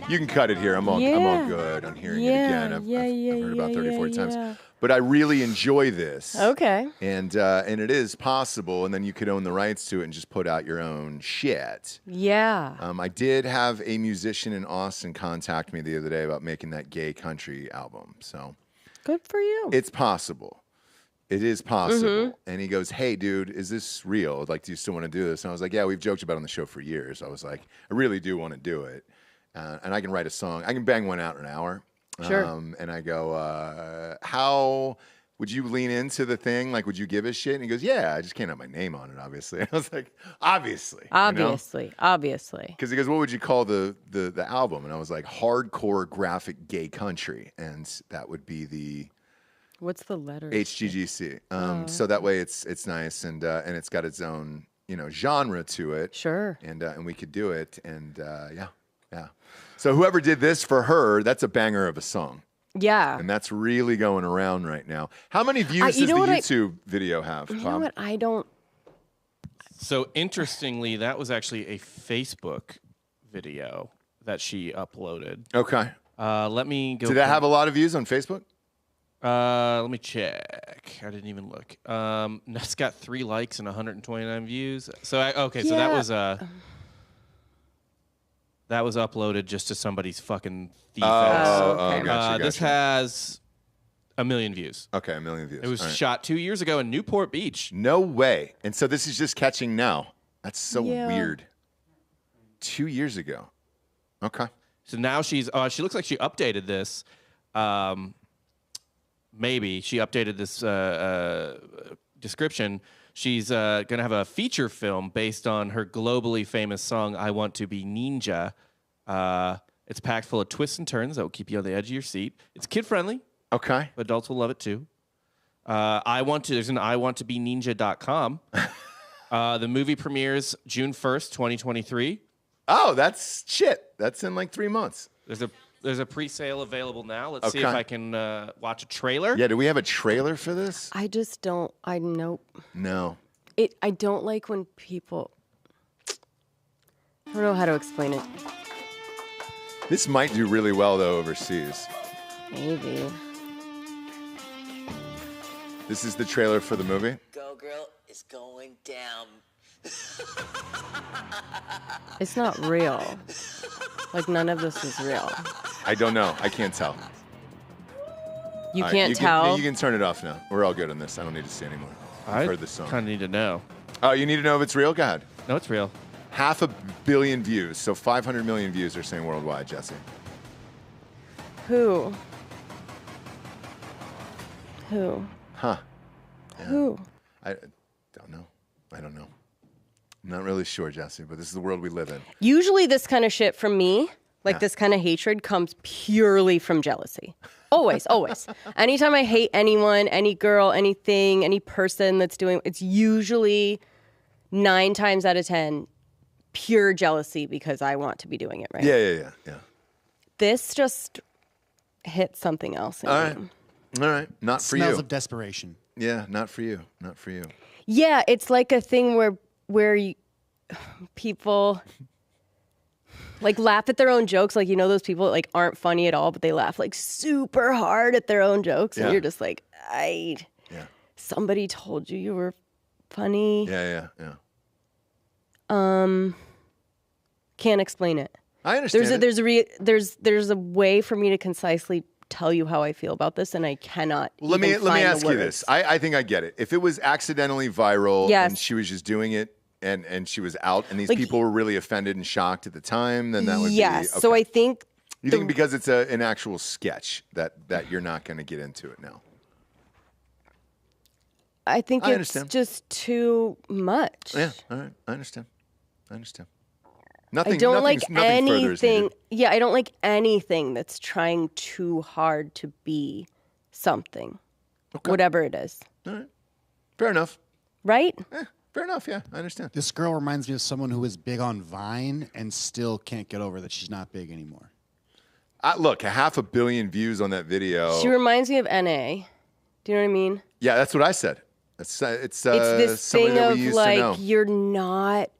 you can cut it here. I'm all good on hearing it again. I've heard about 30, 40 times. But I really enjoy this. Okay. And it is possible, and then you could own the rights to it and just put out your own shit. Yeah. I did have a musician in Austin contact me the other day about making that gay country album. So good for you. it's possible. It is possible. And he goes, hey, dude, is this real? Like, do you still want to do this? And I was like, yeah, we've joked about it on the show for years. I was like, I really do want to do it. And I can write a song. I can bang one out in an hour. Sure. And I go, how would you lean into the thing? Like, would you give a shit? And he goes, yeah, I just can't have my name on it, obviously. I was like, obviously. Obviously. Because he goes, what would you call the album? And I was like, hardcore graphic gay country. And that would be the... What's the letter? HGGC. So that way it's nice and it's got its own, genre to it. Sure. And we could do it. And yeah. So whoever did this for her, that's a banger of a song. Yeah. And that's really going around right now. How many views does the YouTube video have, Bob? You know what? I don't. So interestingly, that was actually a Facebook video that she uploaded. Okay. Let me go. Did that have a lot of views on Facebook? Let me check. I didn't even look. That's got 3 likes and 129 views. So so that was uploaded just to somebody's fucking thief ass. Gotcha. This has 1 million views. Okay, 1 million views. It was All right. shot 2 years ago in Newport Beach. No way. And so this is just catching now. That's so weird. 2 years ago. Okay. So now she looks like she updated this. Maybe she updated this description. She's going to have a feature film based on her globally famous song, I Want to Be Ninja. It's packed full of twists and turns that will keep you on the edge of your seat. It's kid friendly. Okay. Adults will love it too. There's an iwanttobeninja.com. The movie premieres June 1st, 2023. Oh, that's shit. That's in like 3 months. There's a pre-sale available now. Let's see if I can watch a trailer. Yeah, do we have a trailer for this? I just don't. Nope. No. I don't like when people. I don't know how to explain it. This might do really well though overseas. Maybe. This is the trailer for the movie. Go Girl is going down. It's not real. Like, none of this is real. I don't know. I can't tell. You All right, can't tell. You can turn it off now. We're all good on this. I don't need to see anymore. I've heard this song. kind of need to know. Oh, you need to know if it's real? Go ahead. No, it's real. 500 million views. So 500 million views are saying worldwide, Jesse. Who? Huh. Who? I don't know. I don't know. I'm not really sure, Jesse, but this is the world we live in. Usually this kind of shit from me, like Yeah. this kind of hatred, comes purely from jealousy. Always, always. Anytime I hate anyone, any girl, anything, any person that's doing, it's usually 9 times out of 10 pure jealousy because I want to be doing it right. Yeah. This just hit something else. In All right. me. All right. Not for Smells you. of desperation. Yeah, not for you. Not for you. Yeah, it's like a thing where people like laugh at their own jokes. Like, you know, those people that like aren't funny at all, but they laugh like super hard at their own jokes. Yeah. And you're just like, Yeah. somebody told you were funny. Yeah. Can't explain it. I understand. There's a way for me to concisely tell you how I feel about this, and I cannot. Let me find the ask you words. this. I think I get it. If it was accidentally viral Yes. and she was just doing it and she was out and these people were really offended and shocked at the time, then that would be Yes. okay. So I think You think because it's an actual sketch that you're not going to get into it now? I think I it's understand. just too much. Yeah. All right. I understand. Nothing. I don't like nothing further is anything. needed. Yeah, I don't like anything that's trying too hard to be something, whatever it is. All right. Fair enough. Right? Fair enough. Yeah, I understand. This girl reminds me of someone who was big on Vine and still can't get over that she's not big anymore. Look, 500 million views on that video. She reminds me of NA. Do you know what I mean? Yeah, that's what I said. It's It's this somebody thing that of we used to know. like you're not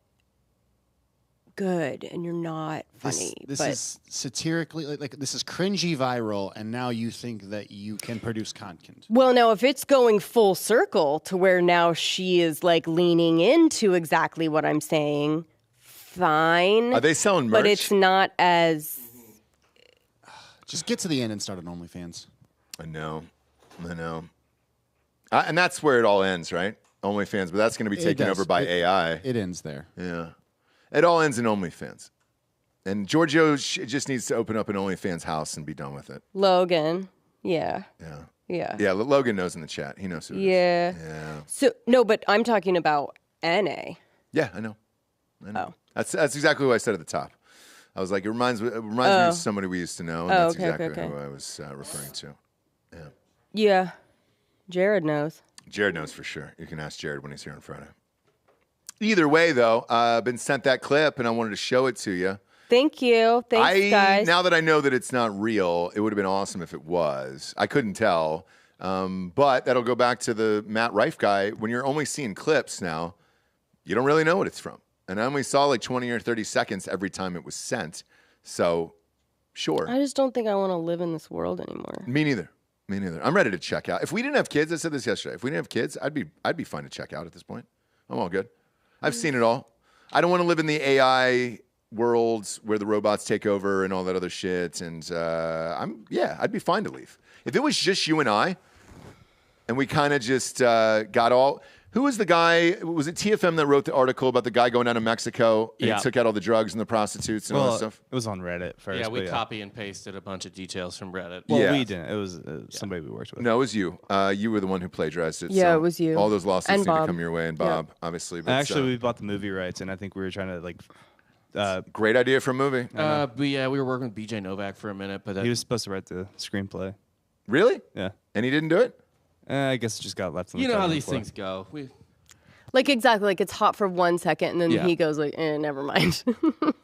good and you're not funny. This but is satirically like this is cringy viral, and now you think that you can produce content. well, now if it's going full circle to where now she is like leaning into exactly what I'm saying, fine. Are they selling merch? But it's not as Just get to the end and start an OnlyFans. I know. And that's where it all ends, right? OnlyFans, but that's going to be taken does. over by AI. It ends there. Yeah. It all ends in OnlyFans. And Giorgio just needs to open up an OnlyFans house and be done with it. Logan. Yeah. Yeah. Yeah, Logan knows in the chat. He knows who it is. Yeah. Yeah. So no, but I'm talking about NA. Yeah, I know. Oh. That's exactly what I said at the top. I was like, it reminds me of somebody we used to know, and that's okay, exactly okay. who I was referring to. Yeah. Jared knows. Jared knows for sure. You can ask Jared when he's here on Friday. Either way, though, I've been sent that clip, and I wanted to show it to you. Thank you. Thanks, guys. Now that I know that it's not real, it would have been awesome if it was. I couldn't tell. But that'll go back to the Matt Rife guy. When you're only seeing clips now, you don't really know what it's from. And I only saw like 20 or 30 seconds every time it was sent. So, sure. I just don't think I want to live in this world anymore. Me neither. I'm ready to check out. If we didn't have kids, I said this yesterday. If we didn't have kids, I'd be fine to check out at this point. I'm all good. I've seen it all. I don't want to live in the AI worlds where the robots take over and all that other shit. And I'd be fine to leave. If it was just you and I, and we kind of just got all. Who was the guy? Was it TFM that wrote the article about the guy going down to Mexico and Yeah. he took out all the drugs and the prostitutes and all that stuff? It was on Reddit first. Yeah, we but copy and pasted a bunch of details from Reddit. Well, Yeah. we didn't. It was somebody we worked with. No, it was you. You were the one who plagiarized it. Yeah, so it was you. All those lawsuits And need to Bob. come your way, and Yeah. Bob, obviously. But, Actually, we bought the movie rights, and I think we were trying to Great idea for a movie. But yeah, we were working with BJ Novak for a minute, but he was supposed to write the screenplay. Really? Yeah. And he didn't do it? I guess it just got left on the you know how cutting these floor. things go. Like exactly, like it's hot for 1 second, and then Yeah. he goes like, never mind.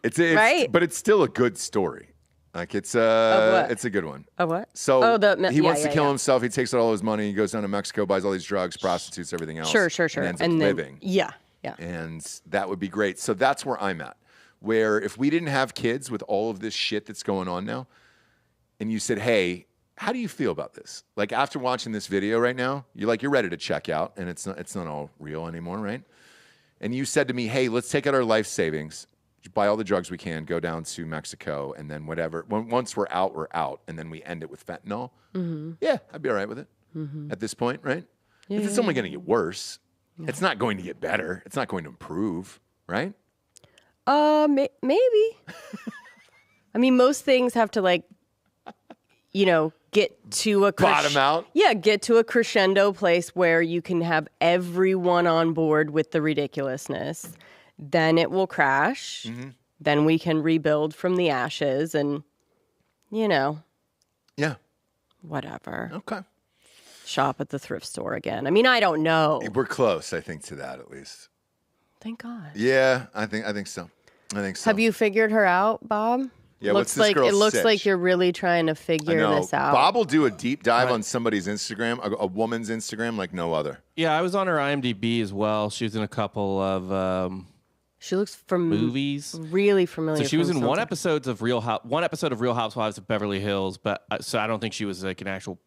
It's Right? But it's still a good story. Like it's what? it's a good one. Oh, what? So he wants to kill yeah. himself. He takes all his money. He goes down to Mexico, buys all these drugs, prostitutes, everything else. Sure. And ends up then, living. yeah. And that would be great. So that's where I'm at. Where if we didn't have kids with all of this shit that's going on now, and you said, hey, how do you feel about this? Like after watching this video right now, you're ready to check out, and it's not all real anymore, right? And you said to me, hey, let's take out our life savings, buy all the drugs we can, go down to Mexico, and then whatever. Once we're out, and then we end it with fentanyl. Mm-hmm. Yeah, I'd be all right with it at this point, right? If it's only going to get worse. It's not going to get better. It's not going to improve, right? Maybe. I mean, most things have to get to a Bottom out? Yeah, get to a crescendo place where you can have everyone on board with the ridiculousness. Then it will crash. Mm-hmm. Then we can rebuild from the ashes and, Yeah. whatever. Okay. Shop at the thrift store again. I mean, I don't know. We're close, I think, to that at least. Thank God. Yeah, I think so. Have you figured her out, Bob? Yeah, looks what's this girl's it looks sitch? like you're really trying to figure this out. Bob will do a deep dive on somebody's Instagram, a woman's Instagram, like no other. Yeah, I was on her IMDb as well. She was in a couple of She looks movies. Really familiar. So she was in from one something. episode of Real Housewives of Beverly Hills, but so I don't think she was like an actual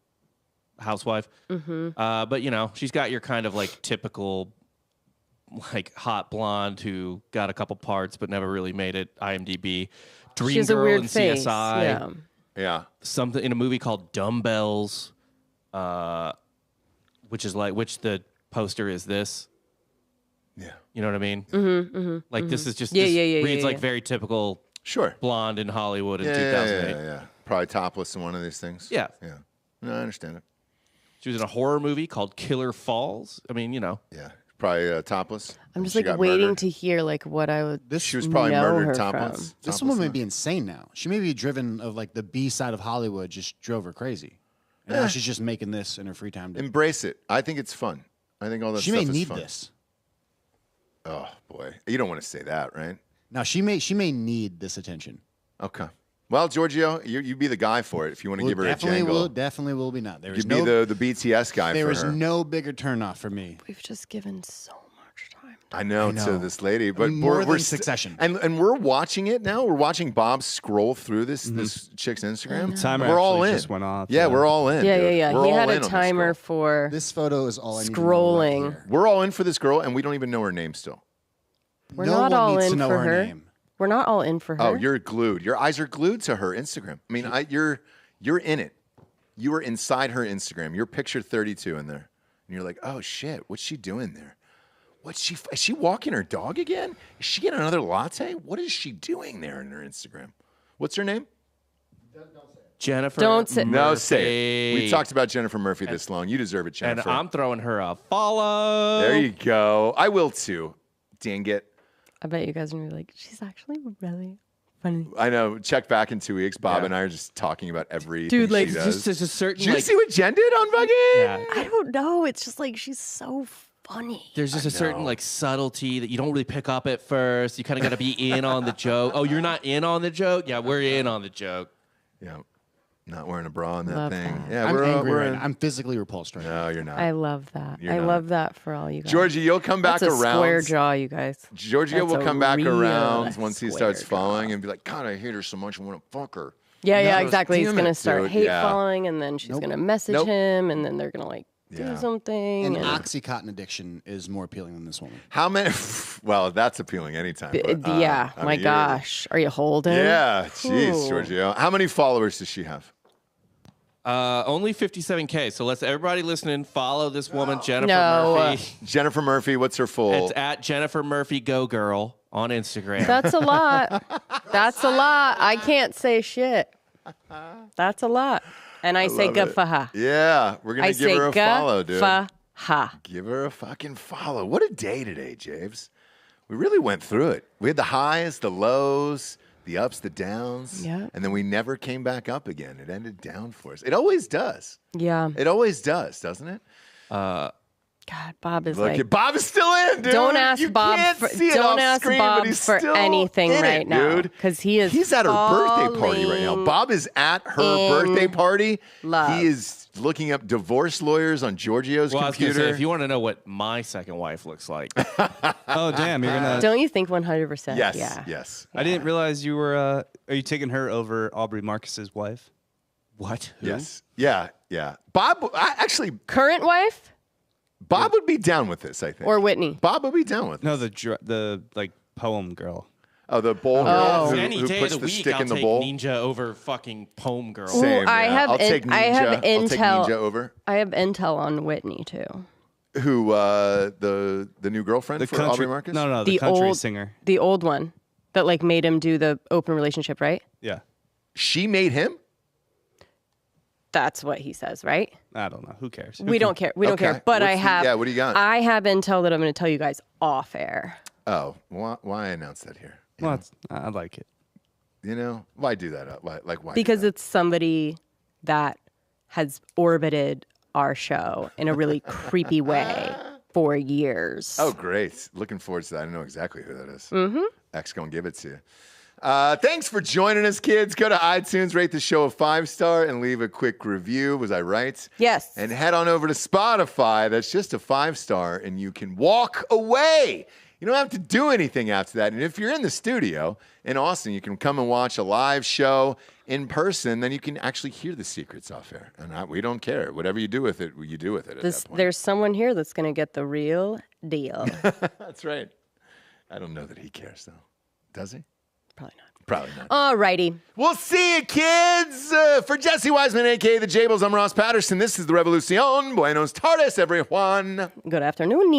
housewife. Mm-hmm. But she's got your kind of like typical like hot blonde who got a couple parts but never really made it. IMDb, Dream She has a Girl weird in face. CSI, Yeah. Yeah. something in a movie called Dumbbells, which the poster is this. Yeah. You know what I mean? Mm-hmm. Like this is just Yeah, this yeah, reads like yeah. very typical Sure. blonde in Hollywood in Yeah, 2008. yeah. Probably topless in one of these things. Yeah. Yeah. No, I understand it. She was in a horror movie called Killer Falls. I mean, Yeah. Probably topless. I'm just She like got waiting murdered. to hear like what I would. She was probably know murdered her topless. from. This woman may be insane now. She may be driven of like the B side of Hollywood just drove her crazy. And now she's just making this in her free time. Embrace it. I think it's fun. I think all that She stuff may is need fun. this. Oh boy, you don't want to say that, right? Now she may need this attention. Okay. Well, Giorgio, you be the guy for it if you want to give her a jangle. Definitely will be not. There is You'd be the BTS guy there for is her. no bigger turnoff for me. We've just given so much time. I know to know. this lady, but More we're than Succession. and we're watching it now. We're watching Bob scroll through this chick's Instagram. Timer we're all actually in. just went off. Yeah, we're all in. Yeah, dude. yeah, yeah. We're He all had in a on this timer girl. for. This photo is all I need to know Scrolling. right here. We're all in for this girl, and we don't even know her name still. We're no not one all needs in to know for her her. name. We're not all in for her. Oh, you're glued. Your eyes are glued to her Instagram. I mean, you're in it. You are inside her Instagram. You're picture 32 in there, and you're like, oh shit, what's she doing there? Is she walking her dog again? Is she getting another latte? What is she doing there in her Instagram? What's her name? Jennifer. Don't say- No, say it. Murphy. We talked about Jennifer Murphy this long. You deserve it, And Jennifer. I'm throwing her a follow. There you go. I will too. Dang it. I bet you guys are gonna be like, she's actually really funny. I know. Check back in 2 weeks. Bob Yeah. and I are just talking about everything Dude, like, she does. Just there's a certain Did you like see what Jen did on fucking? yeah. I don't know. It's just like she's so funny. There's just a certain like subtlety that you don't really pick up at first. You kind of got to be in on the joke. Oh, you're not in on the joke? Yeah, we're in on the joke. Yeah. Not wearing a bra on that Love thing. that. Yeah, I'm we're angry we're right in. now. I'm physically repulsed right now. No, you're not. I love that. You're I not. love that for all you guys. Georgie, you'll come back That's a around. square jaw, you guys. Giorgio That's will a come back real around once he square starts jaw. following and be like, God, I hate her so much. I want to fuck her. Yeah, yeah, No, exactly. He's damn gonna it, start dude. hate Yeah. following, and then she's gonna message Nope. him, and then they're gonna like Yeah. do something. An and- Oxycontin addiction is more appealing than this woman. How many? Well, that's appealing anytime. But, yeah, I my mean, you're- gosh, are you holding? Yeah, jeez, Ooh. Giorgio. How many followers does she have? Only 57K. So let's everybody listening follow this woman, Jennifer No. Murphy. Jennifer Murphy, what's her full? It's at Jennifer Murphy Go Girl on Instagram. That's a lot. That's a lot. I can't say shit. That's a lot. And I say love it. gafaha. Yeah, we're going I to give say her a follow, dude. gafaha. Give her a fucking follow. What a day today, Javes. We really went through it. We had the highs, the lows, the ups, the downs. Yeah. And then we never came back up again. It ended down for us. It always does. Yeah. It always does, doesn't it? God, Bob is Look, like. Bob is still in, dude. Don't ask You Bob. can't For, see it don't off ask screen, Bob but he's for still anything in right it, now, dude. because He's at her birthday party right now. falling Bob is at her birthday party. love. He is looking up divorce lawyers on Giorgio's Well, I was gonna computer. say, if you want to know what my second wife looks like, Oh damn, you're gonna. Don't you think 100%? yes, Yeah. yes, I didn't realize you were. Are you taking her over Aubrey Marcus's wife? what? Who? yes, yeah, yeah. Bob, actually, Current wife Bob would be down with this. I think. or Whitney? Bob would be down with No, this. the like poem girl. Oh, the bowl girl who, Any who day puts of the the week, stick I'll in the take bowl. Ninja over fucking Poem Girl. Ooh, Same. I yeah. have I'll take Ninja. I have I'll take intel. Ninja over. I have intel on Whitney too. Who? The new girlfriend The for country. Aubrey Marcus? No, the The country old- singer. The old one that like made him do the open relationship, right? Yeah, She made him. That's what he says, right? I don't know. Who cares? We don't care. We don't Okay. care. But I What's the- have. yeah, what do you got? I have intel that I'm going to tell you guys off air. Oh, why announce that here? You Well, know? I like it. You know, why do that? Why do Because that? it's somebody that has orbited our show in a really creepy way for years. Oh, great. Looking forward to that. I know exactly who that is. Mm-hmm. X going to give it to you. Thanks for joining us, kids. Go to iTunes, rate the show a 5-star, and leave a quick review. Was I right? Yes. And head on over to Spotify. That's just a 5-star, and you can walk away. You don't have to do anything after that. And if you're in the studio in Austin, you can come and watch a live show in person. Then you can actually hear the secrets off air. And we don't care. Whatever you do with it, you do with it at that point. There's someone here that's going to get the real deal. That's right. I don't know that he cares, though. Does he? Probably not. Probably not. All righty. We'll see you, kids. For Jesse Wiseman, a.k.a. The Jables, I'm Ross Patterson. This is the Revolucion. Buenos tardes, everyone. Good afternoon.